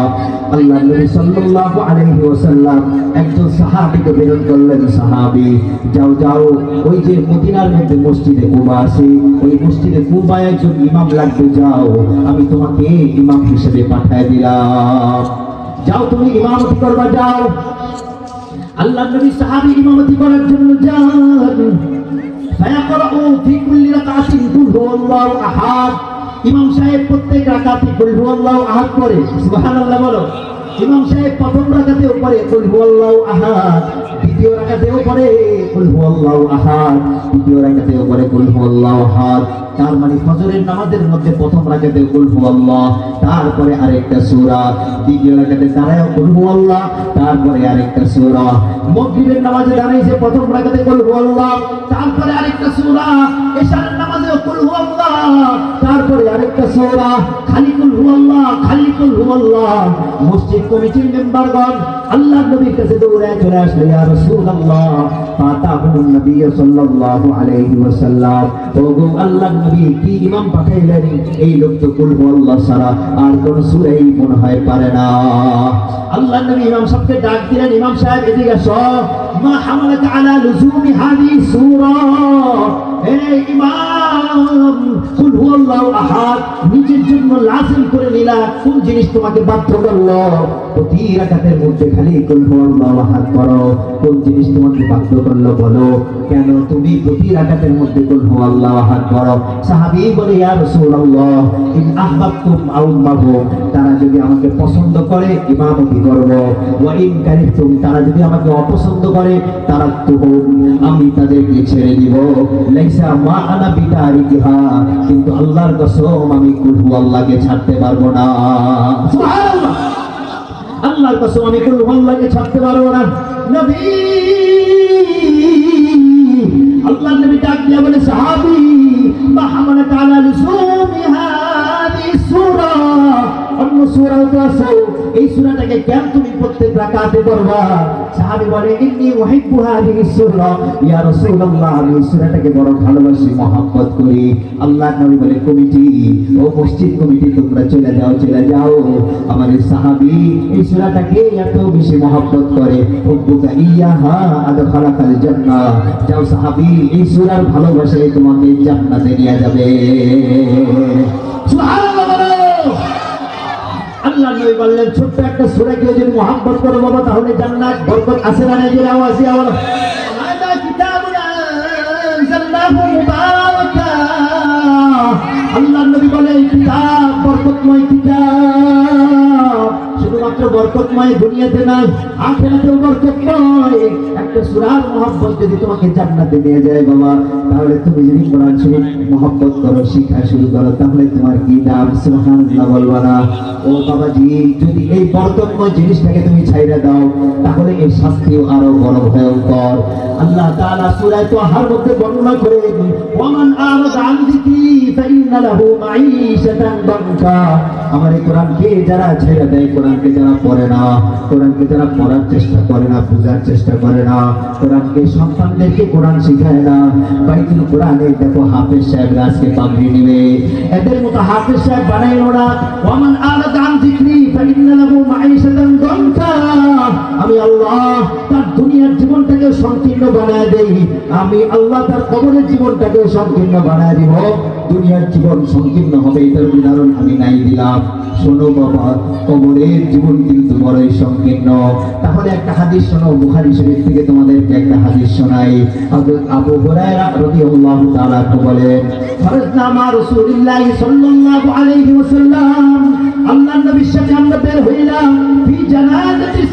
আল্লাহর নবী সাল্লাল্লাহু আলাইহি ওয়াসাল্লাম একজন সাহাবীকে প্রেরণ করলেন সাহাবী যাও যাও ওই যে মদিনার মধ্যে মসজিদে কুবা আছে ওই মসজিদে কুবায় একজন ইমাম লাগবে যাও আমি তোমাকে ইমাম হিসেবে পাঠিয়ে দিলাম যাও তুমি ইমামতি করবা যাও আল্লাহর নবী সাহাবী ইমামতি করার জন্য যান ফায়াকরাউ ফি কুল্লি রাকাতিন কুল হুয়াল্লাহু আহাদ ইমাম সাহেব প্রত্যেক রাকাতে কুল হুয়াল্লাহু আহাদ পড়ে সুবহানাল্লাহ বলো ইমাম সাহেব প্রথম রাকাতেও পড়ে কুল হুয়াল্লাহু আহাদ দ্বিতীয় রাকাতেও পড়ে কুল হুয়াল্লাহু আহাদ তৃতীয় রাকাতেও পড়ে কুল হুয়াল্লাহু আহাদ তার মানে ফজরের নামাজের মধ্যে প্রথম রাকাতে কুল হুয়াল্লাহ তারপরে আরেকটা সূরা দ্বিতীয় রাকাতে দাঁড়ায় কুল হুয়াল্লাহ তারপরে আরেকটা সূরা মাগরিবের নামাজে দাঁড়াইছে প্রথম রাকাতে কুল হুয়াল্লাহ তারপরে আরেকটা সূরা ইশারের নামাজে কুল হুয়াল্লাহ তারপরে আরেকটা সূরা খালি কুল হুয়াল্লাহ মসজিদ কমিটির মেম্বারগণ আল্লাহর নবীর কাছে দৌড়ায় চলে আসলো ইয়া রাসূলুল্লাহ ফাতাহুন নবী সাল্লাল্লাহু আলাইহি ওয়াসাল্লাম ওগো আল্লাহর নবী কি ইমাম পাঠাইলেন এই লোক তো কুল হুয়াল্লাহ ছাড়া আর কোন সূরাই মনে হয় পারে না আল্লাহর নবী ইমাম সাহেবকে ডাক দিলেন ইমাম সাহেব এদিকে আসো মা হামালাকা আলা লুজুমি হাদিহি সূরা এই ইমাম কুল হুয়াল্লাহু আহাদ নিজের জন্য লাজিম করে নিলা কোন জিনিস তোমাকে বাধ্য করলো প্রতি রাকাতের মধ্যে খালি কুল হুয়াল্লাহু আহাদ করো কোন জিনিস তোমাকে বাধ্য করলো বলো কেন তুমি প্রতি রাকাতের মধ্যে কুল হুয়াল্লাহু আহাদ করো সাহাবী বলে ইয়া রাসূলুল্লাহ ইন আহবাবতুম আউম্মাহু তারা যদি আমাকে পছন্দ করে ইমামতি করব ওয়া ইন কারিহতুম তারা যদি আমাকে অপছন্দ করে তারা তো আমি তাদেরকে ছেড়ে দিব লাইসা মা আনা বিতারিকিহা কিন্তু আল্লাহর কসম আমি কুল হুয়াল্লাহকে ছাড়তে পারবো না সুবহানাল্লাহ আল্লাহর কসম আমি কুল হুয়াল্লাহকে ছাড়তে পারবো না নবী আল্লাহর নবী ডাক দিয়া বলে সাহাবী মা হামালাকা আলা লুজুমি হাদিহি সূরা অন্য সূরা তো আছে এই সূরাটাকে কেন তুমি প্রত্যেক রাকাতে পড়বা সাহাবী বলে ইন্নী উহিব্বু হাদিহি সূরা ইয়া রাসূলুল্লাহ আমি এই সূরাটাকে বড় ভালোবাসি মহব্বত করি আল্লাহর নবী বলে কমিটি ও মসজিদ কমিটি তোমরা চলে যাও আমার এই সাহাবী এই সূরাটাকে এত বেশি মহব্বত করে হুব্বুকা ইয়াহা আদখালাকাল জান্নাহ যাও সাহাবী এই সূরার ভালোবাসায় তোমাকে জান্নাতে নিয়ে যাবে সুবহানাল্লাহ আল্লাহ নবী বললেন ছোট্ট একটা সূরা কেউ যদি মহব্বত করে বাবা তাহলে জান্নাত বরকত আছে না নাই জোরে আওয়াজ দিয়ে বলো হাদা কিতাবুন আনজালনাহু মুবারাকা আল্লাহ নবী বলে এই কিতাব বরকতময় কিতাব শুধুমাত্র বরকতময় দুনিয়াতে না আখিরাতেও বরকতময় একটা সূরার মহব্বত যদি তোমাকে জান্নাতে নিয়ে যায় বাবা তাহলে তুমি যদি কোরআন শরীফ মহব্বত করো শিক্ষা শুরু করো তাহলে তোমার কি দাম সুবহানাল্লাহ বলবা না ও বাবাজি যদি এই বরকতময় জিনিসটাকে তুমি ছাইড়া দাও তাহলে এই শাস্তিও আরো বড় ভয়ঙ্কর আল্লাহ তাআলা সূরা তাহার মধ্যে বর্ণনা করে ওয়ামান আরাদা আন যিকরি ফাইন্না লাহু মাঈশাতান দানকা আমার এই কোরআনকে যারা ছাইড়া দেয় কোরআনকে যারা পড়ে না কোরআনকে যারা পড়ার চেষ্টা করে না বোঝার চেষ্টা করে না কোরআনকে সন্তানদেরকে কোরআন শেখায় না বাইতুল কোরআনে দেখো হাফেজ সাহেব আজকে পাগড়ি নিবে এদের মতো হাফেজ সাহেব বানাইলো না ওয়ামান আরাদা আন যিকরি ফাইন্না লাহু মাঈশাতান দানকা আমি আল্লাহ তার দুনিয়ার জীবনটাকে সংকীর্ণ বানায় দেই, আমি আল্লাহ তার কবরের জীবনটাকে সংকীর্ণ বানায় দিব। দুনিয়ার জীবন সংকীর্ণ হবে, এটার উদাহরণ আমি নাই দিলাম। শোনো বাবা, কবরের জীবন কিন্তু বড়ই সংকীর্ণ। তাহলে একটা হাদিস শোনো, বুখারী শরীফ থেকে তোমাদেরকে একটা হাদিস শোনাই। হযরত আবু হুরায়রা রাদিয়াল্লাহু তাআলা বলেন, ফারাজনা মা রাসূলুল্লাহ সাল্লাল্লাহু আলাইহি ওয়াসাল্লাম, আল্লাহর নবীর সাথে আমরা বের হইলাম ফি জানাজাতি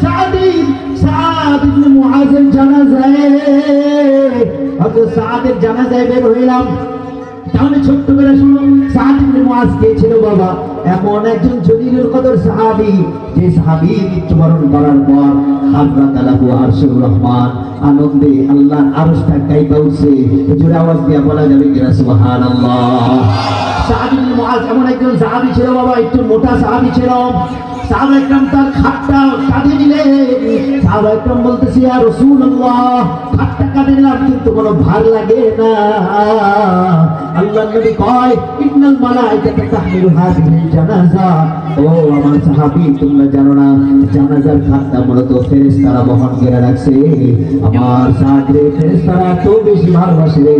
সাদ ইবনে মুআযের জানাজায়। হযরত সাদের জানাজায় বের হইলাম। তাহলে ছোট্ট করে শুনো, সাদ ইবনে মুআজ কে ছিল বাবা? এমন একজন জলিলুল কদর সাহাবী, যে সাহাবী মৃত্যুবরণ করার পর হাযরাত আলাহু আরশুর রহমান, আনন্দে আল্লাহর আরশটা কাঁপা উঠছে। জোরে আওয়াজ দিয়ে বলা যাবে কিনা সুবহানাল্লাহ? সাদ ইবনে মুআজ এমন একজন সাহাবী ছিল বাবা, একটু মোটা সাহাবী ছিল। সাহাবা ইকরাম তার খাটটা কাঁধে নিলেন। সাহাবা ইকরাম বলতেছে, ইয়া রাসূলুল্লাহ, খাটটা কাঁধে নিলাম কিন্তু কোনো ভার লাগে না। আল্লাহর নবী কয়, ইন্নাল মালাইকাতা তাহমিলু হাযিহিল জানাজা। ও আমার সাহাবী, তোমরা জানো না জানাজার খাটটা মূলত ফেরেশতারা বহন করে রাখছে। আমার সাদরে ফেরেশতারা তো বেশি ভালোবাসে রে,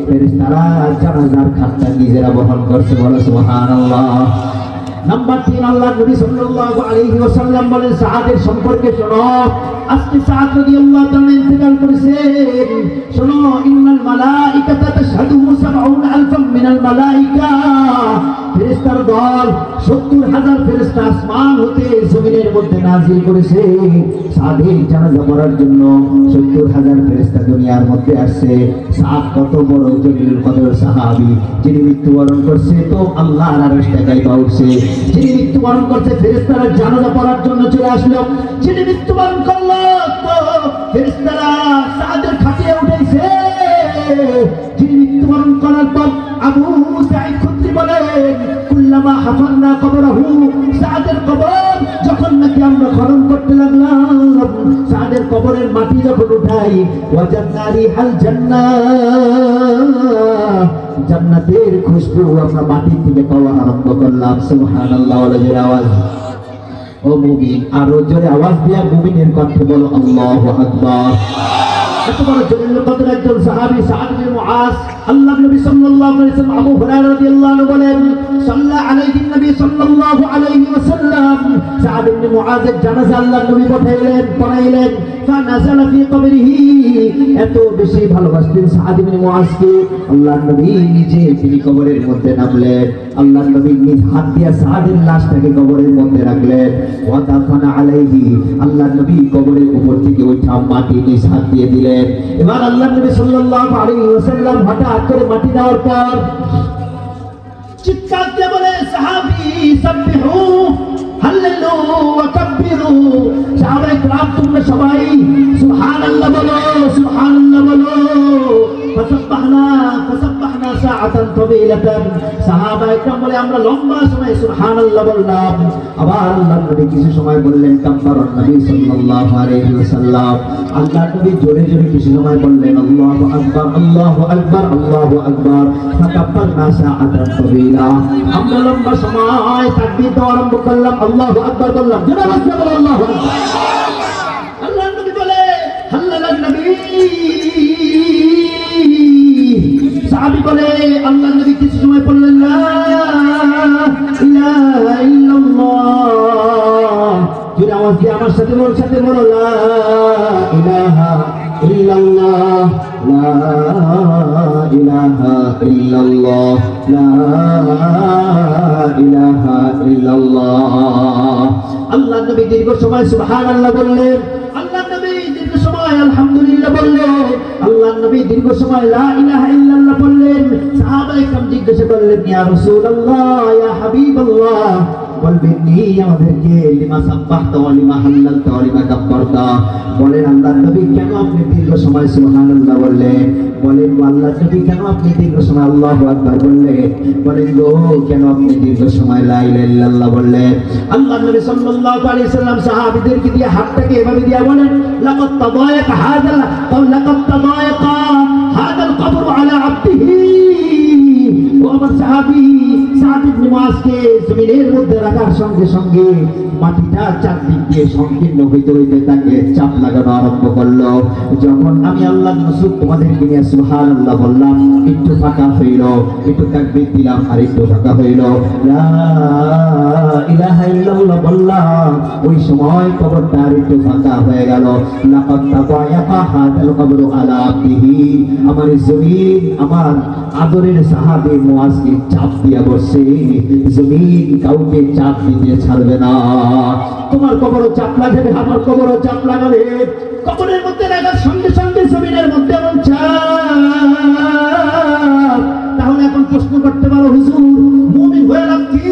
ফেরেশতারা জানাজার খাটটা নিজেরা বহন করছে। বলো সুবহানাল্লাহ। নাম্বার 3, আল্লাহ নবী সাল্লাল্লাহু আলাইহি ওয়াসাল্লাম বলেন সাদের সম্পর্কে শোনো। আজকে সাদ রাদিয়াল্লাহু তাআলা ইন্তেকাল করেছেন। শোনো, ইন্নাল মালাইকাতা তাশহাদু 70,000 মিনাল মালাইকা। ফেরেশতার দল 70,000 ফেরেশতা আসমান হতে জমিনের মধ্যে নাজিল করেছে সাদের জানাজা পড়ার জন্য। 70,000 ফেরেশতা দুনিয়ার মধ্যে আসছে। সাদ কত বড় জলিলুল কদর সাহাবী, যিনি মৃত্যুবরণ করছে তো আল্লাহর আরশটা কাঁপা উঠছে। যিনি মৃত্যুবরণ করছে ফেরেশতারা জানাজা পড়ার জন্য চলে আসলো। যিনি মৃত্যুবরণ করলো তো ফেরেশতারা সাদের খাটিয়ে উঠেছে। যিনি মৃত্যুবরণ করার পর আবু সাঈদ খুদরি বলেন, কুল্লামা হাফারনা কবরহু, সাদের কবর যখন নাকি আমরা খনন করতে লাগলাম, সাদের কবরের মাটি যখন উঠাই, ওয়াজাদনা রিহাল জান্নাহ, জান্নাতের খুশবু আমরা মাটির থেকে পাওয়া আরম্ভ করলাম। সুবহানাল্লাহ। ওয়ালাজের আওয়াজ। ও মুমিন, আরো জোরে আওয়াজ দিয়া মুমিনের কণ্ঠে বলো আল্লাহু আকবার। এত বড় জলিলুল কদর একজন সাহাবী সাদ ইবনে মুআজ, আল্লাহর নবী সাল্লাল্লাহু আলাইহি ওয়াসাল্লাম, আবু হুরায়রা রাদিয়াল্লাহু আনহু বলেন, সাল্লাল্লাহু আলাইহি নবী সাল্লাল্লাহু আলাইহি ওয়াসাল্লাম, সাদ ইবনে মুআজের জানাজা আল্লাহর নবী পড়াইলেন। ফানাযালা ফি কবরিহি, এত বেশি ভালোবাসতেন সাদ ইবনে মুআজকে, আল্লাহর নবী নিজে তিনি কবরের মধ্যে নামলেন। আল্লাহর নবী নিজ হাত দিয়ে সাদের লাশটাকে কবরের মধ্যে রাখলেন। ওয়া দাফানা আলাইহি, আল্লাহর নবী কবরের উপর থেকে ওইটা মাটি নিজ হাত দিয়ে দিলেন। এবার আল্লাহর নবী সাল্লাল্লাহু আলাইহি ওয়াসাল্লাম হঠাৎ করে মাটি দেওয়ার পর চিৎকার দিয়ে বলে, সাহাবী সাব্বিহু হাল্লালু ওয়া কাব্বিরু। সাহাবায়ে কেরাম তোমরা সবাই সুবহানাল্লাহ বলো, সুবহানাল্লাহ বলো। ফাসাব্বাহনা সাআতান তাওয়িলাতান। সাহাবায়ে কেরাম বলে আমরা লম্বা সময় সুবহানাল্লাহ বললাম। আবার আল্লাহর নবী কিছু সময় বললেন কাব্বারুন নবী সাল্লাল্লাহু আলাইহি ওয়াসাল্লাম। আল্লাহর নবী জোরে জোরে কিছু সময় বললেন আল্লাহু আকবার, আল্লাহু আকবার, আল্লাহু আকবার। ফাকাব্বারনা সাআতান তাওয়িলা। আমরা লম্বা সময় তাকবীর দেওয়া আরম্ভ করলাম, আল্লাহু আকবার বললাম। জোরে বলতে বলো আল্লাহু আকবার। আল্লাহর নবী বলে হাল্লালান নবী। সাহাবী বলে আল্লাহর নবী কিছু সময় বললেন লা ইলাহা ইল্লাল্লাহ। জোরে আওয়াজ দিয়ে আমার সাথে বলো লা ইলাহা ইল্লাল্লাহ, লা ইলাহা ইল্লাল্লাহ, লা ইলাহা ইল্লাল্লাহ। আল্লাহর নবী দীর্ঘ সময় সুবহানাল্লাহ বললেন। আল্লাহর নবী দীর্ঘ সময় আলহামদুলিল্লাহ বললেন। আল্লাহর নবী দীর্ঘ সময় লা ইলাহা ইল্লাল্লাহ বললেন। সাহাবায়ে কেরাম জিজ্ঞাসা করলেন, ইয়া রাসূলুল্লাহ, ইয়া হাবিবাল্লাহ, বলবেননি আমাদেরকে লিমা সাব্বাহতা ওয়া লিমা হাল্লালতা ওয়া লিমা কাব্বারতা। বলেন আল্লাহর নবী কেন আপনি দীর্ঘ সময় সুবহানাল্লাহ বললেন? বলেন আল্লাহর নবী কেন আপনি দীর্ঘ সময় আল্লাহু আকবার বললেন? বলেন গো কেন আপনি দীর্ঘ সময় লা ইলাহা ইল্লাল্লাহ বললেন? আল্লাহর নবী সাল্লাল্লাহু আলাইহি সাল্লাম সাহাবীদেরকে দিয়ে হাতটাকে এভাবে দিয়ে বলেন, লাকাদ তাদায়াকা হাদাল কবর আলা আবদিহি। ও আমার সাহাবী, সাদ ইবনে মুআজকে জমিনের মধ্যে রাখার সঙ্গে সঙ্গে মাটিটা চারদিক দিয়ে সংকীর্ণ হইতে হইতে তাকে চাপ লাগানো আরম্ভ করলো। যখন আমি আল্লাহর রাসূল তোমাদেরকে নিয়ে সুবহানাল্লাহ বললাম, একটু ফাঁকা হইল, একটু তাকবীর দিলাম, আর একটু ফাঁকা হইল, লা ইলাহা ইল্লাল্লাহ বললাম, ওই সময় কবরটা আর একটু ফাঁকা হয়ে গেল। লাকাদ তাবায়াকা হাদাল কবরু আলা আবদিহি, আমার জমিন আমার আদরের সাহাবী মুআজকে চাপ দিয়া বসে, জমিন কাউকে চাপ দিয়ে ছাড়বে না। তোমার কবরও চাপ লাগাবে, আমার কবরও চাপ লাগাবে। কবরের মধ্যে লাগার সঙ্গে সঙ্গে জমিনের মধ্যে এমন চাপ। তাহলে এখন প্রশ্ন করতে পারো, হুজুর মুমিন হয়ে লাভ কি?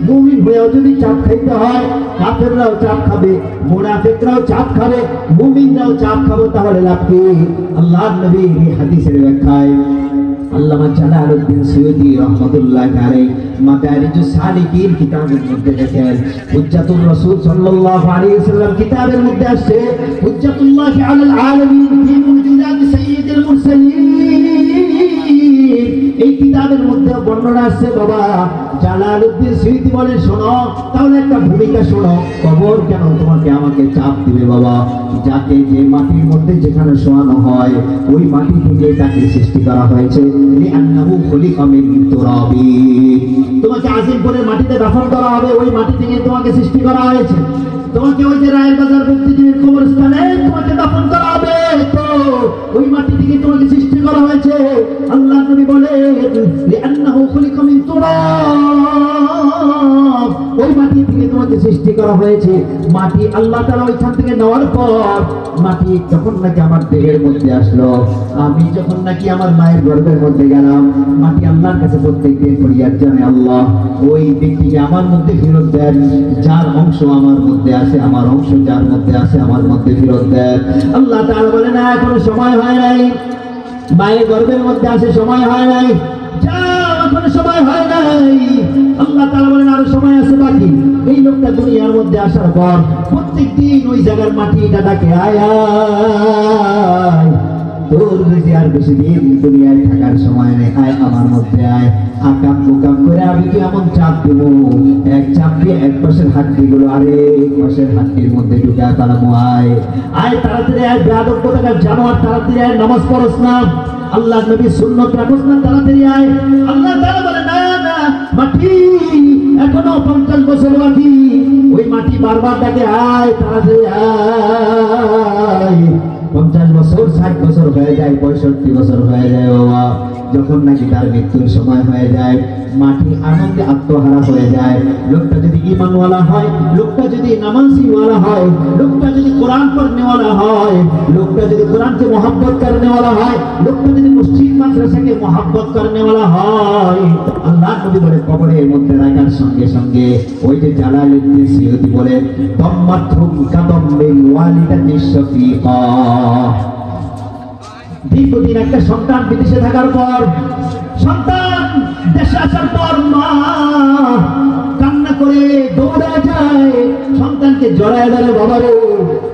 মুমিন হয়েও যদি চাপ খাইতে হয়, কাফেররাও চাপ খাবে, মুনাফিকরাও চাপ খাবে, মুমিনরাও চাপ খাবে, তাহলে লাভ কি? আল্লাহর নবী এই হাদিসের ব্যাখ্যায় আল্লামা জালালউদ্দিন সুয়ুতী রাহমাতুল্লাহি আলাইহি মাদারিজুস সালিকিন কিতাবের মধ্যে লেখেন, হুজ্জাতুর রাসূল সাল্লাল্লাহু আলাইহি ওয়াসাল্লাম কিতাবের মধ্যে আসছে, হুজ্জাতুল্লাহি আলাল আলামিন ফি মুজিজাতি সাইয়্যিদিল মুরসালিন। এই কিতাবের মধ্যে বর্ণনা আছে বাবা। জালালউদ্দিন সুয়ুতী বলে, শোনো তাহলে একটা ভূমিকা শোনো, কবর কেন তোমাকে আমাকে চাপ দিবে বাবা? যাকে যে মাটির মধ্যে যেখানে শোয়ানো হয়, ওই মাটি থেকে তাকে সৃষ্টি করা হয়েছে, লিআন্নাহু খুলিকা মিন তুরাবি। তোমাকে আজিমপুরের মাটিতে দাফন করা হবে, ওই মাটি থেকে তোমাকে সৃষ্টি করা হয়েছে। তোমাকে ওই যে রায়ের বাজার মুক্তিজীবীর কবরস্থানে তোমাকে দাফন করা হবে, তো ওই মাটি থেকে তোমাকে সৃষ্টি করা হয়েছে। আল্লাহর নবী বলে, লিআন্নাহু খুলিকা মিন তুরাব, ওই মাটি থেকে তোমাকে সৃষ্টি করা হয়েছে। মাটি আল্লাহ তাআলা ওইখান থেকে নেওয়ার পর মাটি যখন নাকি আমার দেহের মধ্যে আসলো, আমি যখন নাকি আমার মায়ের গর্ভের মধ্যে গেলাম, মাটি আল্লাহর কাছে প্রত্যেকদিন ফরিয়াদ জানে, আল্লাহ ওই ব্যক্তিকে আমার মধ্যে ফেরত দেন, যার অংশ আমার মধ্যে আছে, আমার অংশ যার মধ্যে আছে আমার মধ্যে ফেরত দেন। আল্লাহ তাআলা বলে, না এখনো সময় হয় নাই, মায়ের গর্ভের মধ্যে আছে, সময় হয় নাই, যাও এখনো সময় হয় নাই। আল্লাহ তাআলা বলেন, আরো সময় আছে বাকি। এই লোকটা দুনিয়ার মধ্যে আসার পর প্রত্যেকদিন ওই জায়গার মাটিটা ডাকে, আয় আয়, তোর যদি আর বেশি দিন দুনিয়ায় থাকার সময় নেই, আয় আমার মধ্যে আয়। আকাম মুকাম করে আমি কি এমন চাপ দেব, এক চাপ দিয়ে এক পাশের হাড্ডি গুলো আরেক পাশের হাড্ডির মধ্যে ঢুকে তাড়াবো, আয় আয় তাড়াতাড়ি আয়, বেয়াদব কোথাকার জানোয়ার, তাড়াতাড়ি আয়, নামাজ পড়স না, আল্লাহর নবী সুন্নাত রাখস না, তাড়াতাড়ি আয়। আল্লাহ তাআলা বলে, না না মাটি এখনো 50 বছর বাকি। ওই মাটি বারবার ডাকে, আয় তাড়াতাড়ি আয়। 50 বছর, 60 বছর হয়ে যায়, 65 বছর হয়ে যায় বাবা। যখন নাকি তার মৃত্যুর সময় হয়ে যায়, মাটি আনন্দে আত্মহারা হয়ে যায়। লোকটা যদি ঈমানওয়ালা হয়, লোকটা যদি নামাজীওয়ালা হয়, লোকটা যদি কোরআন পড়নেওয়ালা হয়, লোকটা যদি কোরআনকে মহব্বত করনেওয়ালা হয়, লোকটা যদি মসজিদ মাদ্রাসাকে মহব্বত করনেওয়ালা হয়, আল্লাহ নবী বলে কবরের মধ্যে রাখার সঙ্গে সঙ্গে ওই যে জালালউদ্দিন সুয়ুতী বলে, দাম্মাতুম কাদাম্মিল ওয়ালিদাতিশ শাফীকা। দীর্ঘদিন একটা সন্তান বিদেশে থাকার পর, সন্তান দেশে আসার পর মা কান্না করে দৌড়ে যায়, সন্তানকে জড়ায় ধরে, বাবা রে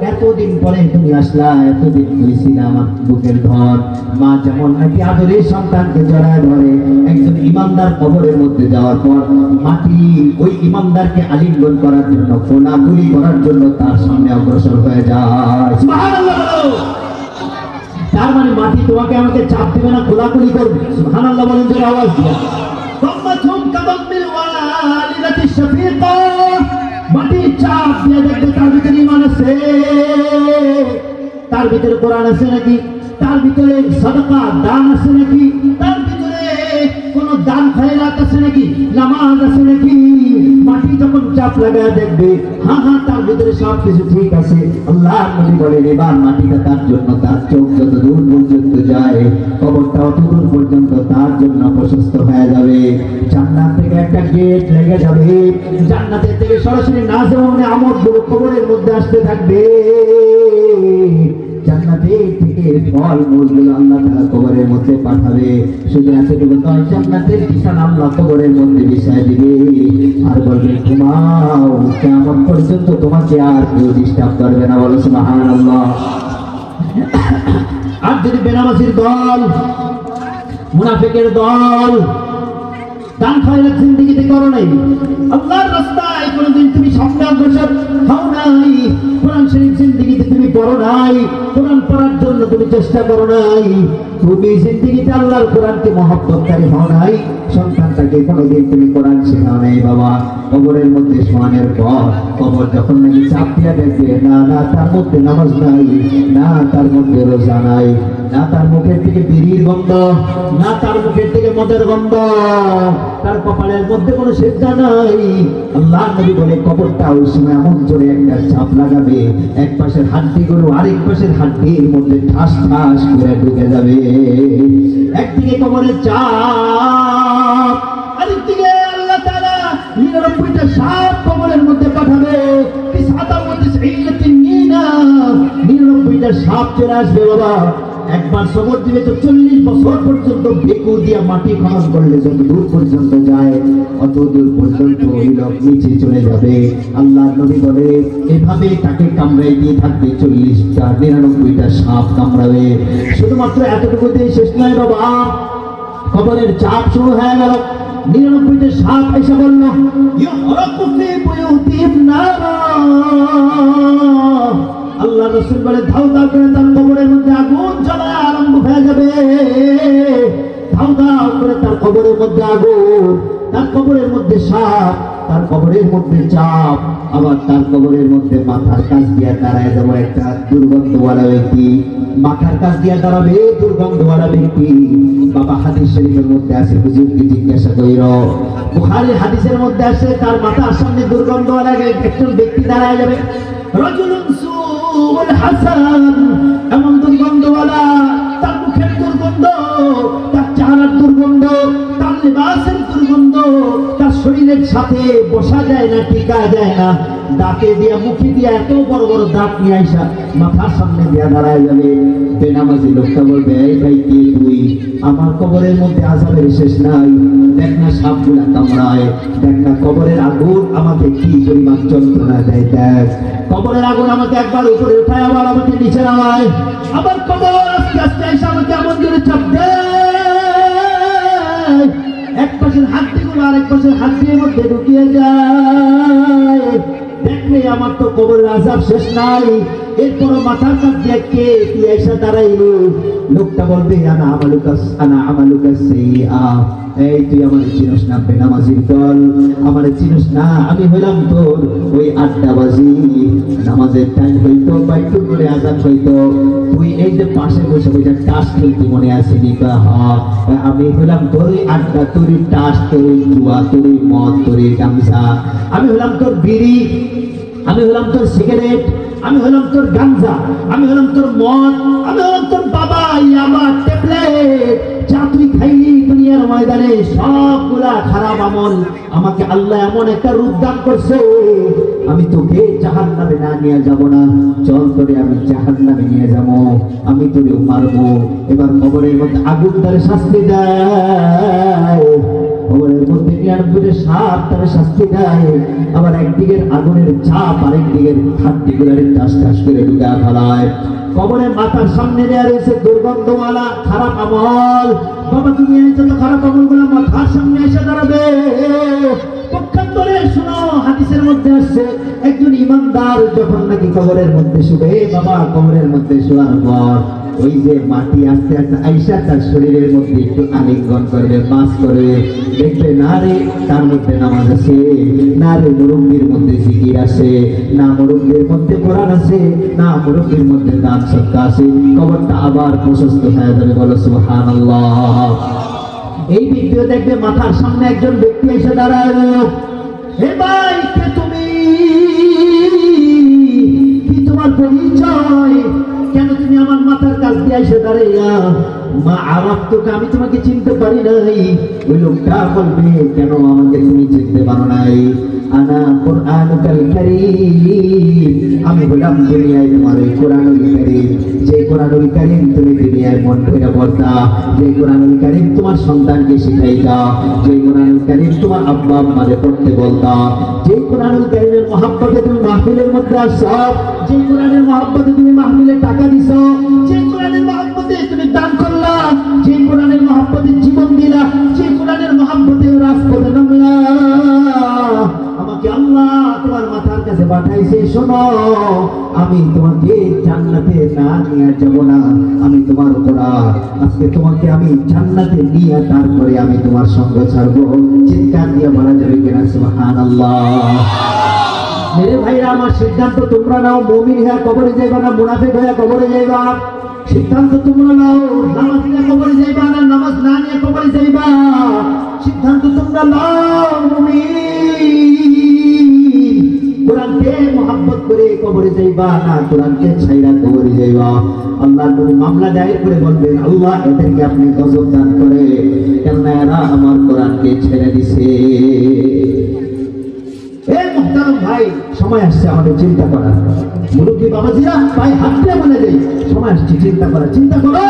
এতদিন পরে তুমি আসলা, এতদিন হয়েছিল আমার বুকের ঘর। মা যেমন নাকি আদরে সন্তানকে জড়ায় ধরে, একজন ইমানদার কবরের মধ্যে যাওয়ার পর মাটি ওই ইমানদারকে আলিঙ্গন করার জন্য, কোলাকুলি করার জন্য তার সামনে অগ্রসর হয়ে যায়। সুবহানাল্লাহ বলো। তার মানে মাটি তোমাকে আমাকে চাপ দেবে না, খোলাখুলি করবে। সুবহানাল্লাহ বলেন জোরে আওয়াজ দিয়ে। দাম্মাতুম কাদাম্মিল ওয়ালিদাতিশ শাফীকা, মাটি চাপ দিয়ে দেখবে তার ভিতরে ঈমান আছে, তার ভিতরে কোরআন আছে নাকি, তার ভিতরে সাদাকা দান আছে নাকি, তার ভিতরে কোন দান খায়রাত আছে নাকি, নামাজ আছে নাকি। মাটি যখন চাপ লাগায় দেখবে, হ্যাঁ হ্যাঁ তার ভিতরে সব কিছু ঠিক আছে, আল্লাহ নবী বলেন এবার মাটিটা তার জন্য, তার চোখ যত দূর পর্যন্ত যায়, কবরটা অত দূর পর্যন্ত তার জন্য প্রশস্ত হয়ে যাবে। জান্নাত থেকে একটা গেট লেগে যাবে, জান্নাতের থেকে সরাসরি নাজেমনে আমলগুলো কবরের মধ্যে আসতে থাকবে। জান্নাতের থেকে ফল মূলগুলো আল্লাহ তাআলা কবরের মধ্যে পাঠাবে। শুধু এতটুকু নয়, জান্নাতের বিছানা আল্লাহ কবরের মধ্যে বিছায় দিবে, আর বলবে ঘুমাও, কিয়ামত পর্যন্ত তোমাকে আর কেউ ডিস্টার্ব করবে না। বলো সুবহানাল্লাহ। আর যদি বেনামাজির দল, মুনাফিকের দল, দান খয়রাত জিন্দেগিতে করো নাই, আল্লাহর রাস্তায় কোনোদিন তুমি সামনে অগ্রসর হও নাই, কোরআন শরীফ জিন্দেগিতে তুমি পড়ো নাই, কোরআন পড়ার জন্য তুমি চেষ্টা করো নাই, তুমি জিন্দেগিতে আল্লাহর কোরআনকে মহব্বতকারী হও নাই, সন্তানটাকে কোনোদিন তুমি কোরআন শেখাও নাই বাবা। কবরের মধ্যে শোয়ানোর পর কবর যখন নাকি চাপ দিয়া দেখবে, না না তার মধ্যে নামাজ নাই, না তার মধ্যে রোজা নাই, না তার মুখের থেকে বিড়ির গন্ধ, না তার মুখের থেকে মদের গন্ধ, তার কপালের মধ্যে কোনো সিজদা নাই। আল্লাহ নবী বলে কবরটা ওই সময় এমন জোরে একটা চাপ লাগাবে, এক পাশের হাড্ডিগুলো আরেক পাশের হাড্ডির মধ্যে ঠাস ঠাস করে ঢুকে যাবে। একদিকে কবরের চাপ, আরেকদিকে আল্লাহ তাআলা 99টা সাপ কবরের মধ্যে পাঠাবে। 99টা সাপ চলে আসবে বাবা। একবার সবর দিবে তো 40 বছর পর্যন্ত বেকু দিয়া মাটি খনন করলে যত দূর পর্যন্ত যায় অত দূর পর্যন্ত ওই লোক নিচে চলে যাবে। আল্লাহ নবী বলে এভাবে তাকে কামড়াই দিয়ে থাকবে 40টা 99টা সাপ কামড়াবে। শুধুমাত্র এতটুকুতে শেষ নয় বাবা, কবরের চাপ শুরু হয়ে গেল। 99টা সাপ এসে বলল আল্লাহ রাসূল বলে ধাও ধাও করে তার কবরের মধ্যে আগুন জ্বলা আরম্ভ হয়ে যাবে। ধাও ধাও করে তার কবরের মধ্যে আগুন, তার কবরের মধ্যে সাপ, তার কবরের মধ্যে চাপ, আবার তার কবরের মধ্যে মাথার কাছ দিয়ে দাঁড়ায় যাব একটা দুর্গন্ধওয়ালা ব্যক্তি, মাথার কাছ দিয়ে দাঁড়াবে দুর্গন্ধওয়ালা ব্যক্তি। বাবা হাদিস শরীফের মধ্যে আছে, হুজুরকে জিজ্ঞাসা কইর, বুখারীর হাদিসের মধ্যে আছে তার মাথার সামনে দুর্গন্ধওয়ালা একজন ব্যক্তি দাঁড়ায় যাবে। রাজুলুন সুউল হাসান, এমন দুর্গন্ধওয়ালা, তার মুখের দুর্গন্ধ, তার চেহারার দুর্গন্ধ, তার লিবাসের দুর্গন্ধ, তার শরীরের সাথে বসা যায় না, টিকা যায় না। দাঁতে দিয়া মুখে দিয়া এত বড় বড় দাঁত নিয়ে আইসা মাথার সামনে দিয়া দাঁড়ায় যাবে। বেনামাজি লোকটা বলবে এই ভাই কে তুই? আমার কবরের মধ্যে আযাবের শেষ নাই, দেখ না সাপগুলা কামড়ায়, দেখ না কবরের আগুন আমাকে কি পরিমাণ যন্ত্রণা দেয়, দেখ কবরের আগুন আমাকে একবার উপরে উঠায় আবার আমাকে নিচে নামায়, আবার কবর আস্তে আস্তে এসে আমাকে এমন জোরে চাপ দেয়, এক পাশের হাড্ডিগুলো আরেক পাশের হাড্ডির মধ্যে ঢুকিয়ে যায়। দেখলে আমার তো কবরের আযাব শেষ নাই, এরপরও মাথার কাছ দিয়ে কে তুই এসে দাঁড়াইলো? লোকটা বলবে আনা আমালুকাস সাইয়্যা, এই তুই আমার চিনস না বেনামাজির দল, আমার চিনস না, আমি হইলাম তোর ওই আড্ডাবাজি। নামাজের টাইম হইতো, বাইটু করে আযান হইতো, তুই এই যে পাশে বসে বসে টাস খেলতি মনে আছে নিকা? হ্যাঁ, আমি হইলাম তোর ওই আড্ডা, তোর টাস, তোর জুয়া, তোর মদ, তোর গামছা, আমি হলাম তোর বিড়ি, আমি হলাম তোর সিগারেট, আমি হলাম তোর গাঞ্জা, আমি হলাম তোর মদ, আমি হলাম তোর বাবা ইয়াবা ট্যাবলেট, যা তুই খাইলি দুনিয়ার ময়দানে সবগুলা খারাপ আমল। আমাকে আল্লাহ এমন একটা রূপ দান করছে, আমি তোকে জাহান্নামে না নিয়ে যাব না, চল তোরে আমি জাহান্নামে নিয়ে যাব, আমি তোরে মারবো। এবার কবরের মধ্যে আগুন ধরে শাস্তি দেয়, কবরের মধ্যে 99 সাপ তারা শাস্তি দেয়, আবার একদিকের আগুনের চাপ আরেকদিকের হাড্ডিগুলোর টাস টাস করে ঢুকা ফেলায়। কবরের মাথার সামনে দেয়া রয়েছে দুর্গন্ধওয়ালা খারাপ আমল। বাবা তুমি এই যত খারাপ আমলগুলো মাথার সামনে এসে দাঁড়াবে। পক্ষান্তরে শোনো, হাদিসের মধ্যে আসছে একজন ইমানদার যখন নাকি কবরের মধ্যে শুবে, বাবা কবরের মধ্যে শোয়ার পর ওই যে মাটি আস্তে আস্তে আইসা তার শরীরের মধ্যে একটু আলিঙ্গন করবে, মাস করবে, দেখবে না রে তার মধ্যে নামাজ আছে, না রে মুরব্বির মধ্যে জিকির আছে, না মুরব্বির মধ্যে কোরআন আছে, না মুরব্বির মধ্যে দান সদকা আছে। কবরটা আবার প্রশস্ত হয়ে যাবে, বলো সুবহানাল্লাহ। এই ব্যক্তিও দেখবে মাথার সামনে একজন ব্যক্তি এসে দাঁড়ায়, হে ভাই কে তুমি? কি তোমার পরিচয়? কেন তুমি আমার মাথার কাছ দিয়ে এসে দাঁড়াইয়া? মা আরাফতুকা, আমি তোমাকে চিনতে পারি নাই। ওই লোকটা বলবে কেন আমাকে তুমি চিনতে পারো নাই? আনা কুরআনুল কারীম, আমি বললাম দুনিয়ায় তোমার এই কুরআনুল কারীম, যে কুরআনুল কারীম তুমি দুনিয়ায় মন করে পড়তা, যে কুরআনুল কারীম তোমার সন্তানকে শিখাইতা, যে কুরআনুল কারীম তোমার আব্বা আম্মাকে পড়তে বলতা, যে কুরআনুল কারীমের মহব্বতে তুমি মাহফিলের মধ্যে আসছো, যে কোরআনের মহব্বতে তুমি মাহফিলে টাকা দিছো, যে কোরআনের মহব্বতে তুমি দান করলা, যে কোরআনের মহব্বতে জীবন দিলা, যে কোরআনের মহব্বতে রাজপথে নামলাম, আমাকে আল্লাহ তোমার মাথার কাছে পাঠাইছে। শোনো, আমি তোমাকে জান্নাতে না নিয়ে যাব না, আমি তোমার কোরআন আজকে তোমাকে আমি জান্নাতে নিয়ে তারপরে আমি তোমার সঙ্গ ছাড়বো। চিৎকার দিয়ে বলা যাবে কিনা সুবহানাল্লাহ? মেরে ভাইরা, আমার সিদ্ধান্ত তোমরা নাও, মুমিন হয়ে কবরে যাইবা না মুনাফিক হয়ে কবরে যাইবা? সিদ্ধান্ত তোমরা নাও, নামাজ নিয়ে কবরে যাইবা না নামাজ না নিয়ে কবরে যাইবা? সিদ্ধান্ত তোমরা নাও। মুমিন কোরআনকে মহব্বত করে কবরে যাইবা না কোরআনকে ছাইরা কবরে যাইবা? আল্লাহ নবী মামলা দায়ের করে বলবেন, আল্লাহ এদেরকে আপনি গজব দান করে, কেননা এরা আমার কোরআনকে ছেড়ে দিছে। ভাই, সময় আসছে আমাদের চিন্তা করার। মুরব্বী বাবাজিরা পায়ে হাত দিয়ে বলে দেয়, সময় আসছে চিন্তা করার। চিন্তা করো,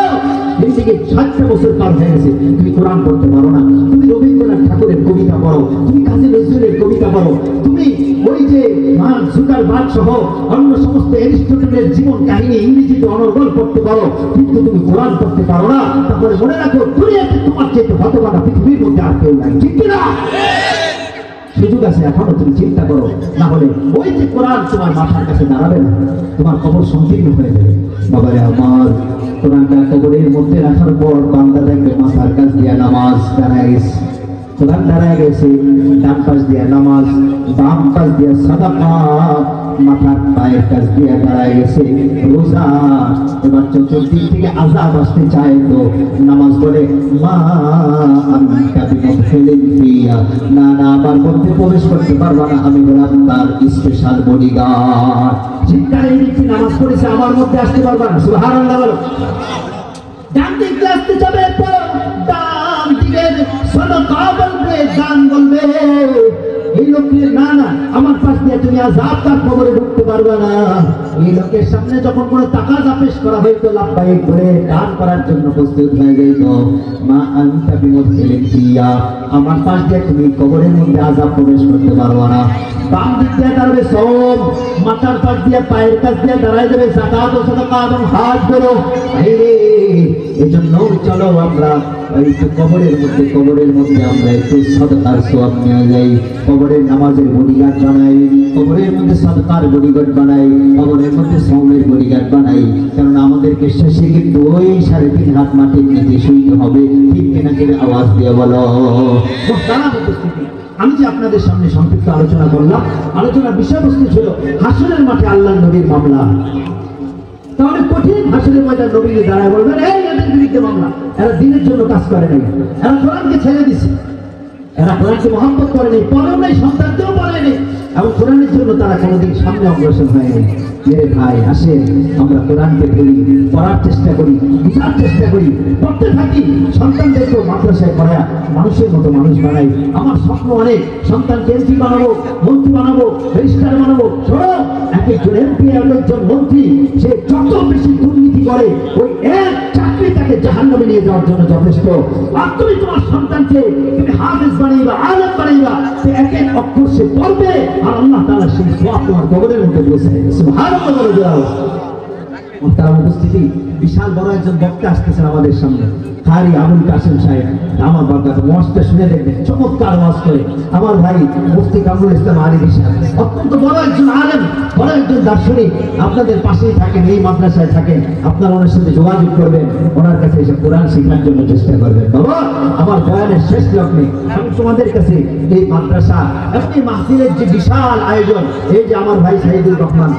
দিন থেকে 60 বছর পার হয়ে গেছে, তুমি কোরআন পড়তে পারো না, তুমি রবীন্দ্রনাথ ঠাকুরের কবিতা পড়ো, তুমি কাজী নজরুলের কবিতা পড়ো, তুমি ওই যে মার্ক জুকারবার্গ সহ অন্য সমস্ত অ্যারিস্টটলের জীবন কাহিনী ইংরেজিতে অনর্গল পড়তে পারো, কিন্তু তুমি কোরআন পড়তে পারো না। তারপরে মনে রাখো, দুনিয়াতে তোমার চেয়ে হতভাগা পৃথিবীর মধ্যে আর কেউ নাই। ঠিক কিনা? সুযোগ আছে এখনো, তুমি চিন্তা করো, না হলে ওই যে কোরআন তোমার মাথার কাছে দাঁড়াবে না, তোমার কবর সংকীর্ণ হয়ে যাবে। বাবারে আমার, কোরআনটা কবরের মধ্যে রাখার পর বান্দা দেখবে মাথার কাছ দিয়ে নামাজ দাঁড়ায় গেছে, কোরআন দাঁড়ায় গেছে, ডান পাশ দিয়ে নামাজ, বাম পাশ দিয়ে সাদাকা, মাথার পায়ের কাছ দিয়ে দাঁড়ায় গেছে রোজা। এবার চতুর্দিক থেকে আযাব আসতে চায়, তো নামাজ পড়ে মা আনতা বিমুদখিলিন ফিয়া, না না আমার মধ্যে প্রবেশ করতে পারবা না, আমি হলাম তার স্পেশাল বডিগার্ড। শিক্ষার এই ব্যক্তি নামাজ পড়েছে, আমার মধ্যে আসতে পারবা না। সুবহানাল্লাহ বলো। ডান দিক দিয়ে আসতে যাবে, তো ডান দিকে সাদাকা বলবে, দান বলবে। এই লোকের না না আমার পাশ দিয়ে তুমি আযাব তার কবরে ঢুকতে পারবে না। এই লোকের সামনে যখন কোনো তাকাজা পেশ করা হইতো, লাব্বাইক বলে দান করার জন্য প্রস্তুত হয়ে যেত, মা আনতা বিমুদখিলিন ফিয়া, আমার পাশ দিয়ে তুমি কবরের মধ্যে আযাব প্রবেশ করতে পারবে না। বাম দিক দিয়ে দাঁড়াবে সওম, মাথার পাশ দিয়ে পায়ের কাছ দিয়ে দাঁড়ায় যাবে যাকাত ও সাদাকা এবং হাত ধরো। এজন্য চলো আমরা এই কবরের মধ্যে আমরা একটু সাদাকার সওয়াব নিয়ে যাই, কবরের নামাজের বডিগার্ড বানাই, কবরের মধ্যে সাদাকার বডিগার্ড বানাই, কবরের মধ্যে সওমের বডিগার্ড বানাই। কারণ আমাদেরকে শেষে কিন্তু ওই 3.5 হাত মাটির নিচে শুইতে হবে। ঠিক কিনা করে আওয়াজ দিয়ে বলো। আমি যে আপনাদের সামনে সংক্ষিপ্ত আলোচনা করলাম, আলোচনার বিষয়বস্তু ছিল হাসরের মাঠে আল্লাহর নবীর মামলা। তাহলে কঠিন হাসরের ময়দান নবীকে দাঁড়ায় বলবেন, এই এদের বিরুদ্ধে মামলা, এরা দিনের জন্য কাজ করে নাই, এরা কোরআনকে ছেড়ে দিছে, এরা কোরআনকে মহব্বত করে নেই, পরেও নেই, সন্তানকেও পরে নেই, এবং কোরআনের জন্য তারা কোনোদিন সামনে অগ্রসর হয়নি। মেরে ভাই, আসেন আমরা কোরআনকে পড়ি, পড়ার চেষ্টা করি, বুঝার চেষ্টা করি, পড়তে থাকি। সন্তানদেরকেও মাদ্রাসায় পড়া মানুষের মতো মানুষ বানাই। আমার স্বপ্ন অনেক, সন্তানকে এমপি বানাবো, মন্ত্রী বানাবো, ব্যারিস্টার বানাবো। শোনো, এক একজন এমপি, এক একজন মন্ত্রী, সে যত বেশি দুর্নীতি করে, ওই এক চাকরি তাকে জাহান্নামে নিয়ে যাওয়ার জন্য যথেষ্ট। আর তুমি তোমার সন্তানকে তুমি হাফেজ বানাইবা, আলেম বানাইবা, সে এক এক অক্ষর সে পড়বে, আর আল্লাহ তাআলা সেই সওয়াব তোমার কবরের মধ্যে পৌঁছায়। সুবহানাল্লাহ বলে দাও। তারা উপস্থিতি, বিশাল বড় একজন বক্তা আসতেছেন আমাদের সামনে, কারি আবুল কাসেম সাহেব। আমার বাবা ওয়াজটা শুনে দেখবেন, চমৎকার ওয়াজ করে আমার ভাই মুফতি কামরুল ইসলাম আলী রিশা, অত্যন্ত বড় একজন আলেম, বড় একজন দার্শনিক। আপনাদের পাশেই থাকেন, এই মাদ্রাসায় থাকেন, আপনারা ওনার সাথে যোগাযোগ করবেন, ওনার কাছে এসে কোরআন শেখার জন্য চেষ্টা করবেন। বাবা, আমার বয়ানের শেষ লগ্নে আমি তোমাদের কাছে এই মাদ্রাসা এবং এই মাহফিলের যে বিশাল আয়োজন, এই যে আমার ভাই সাইদুর রহমান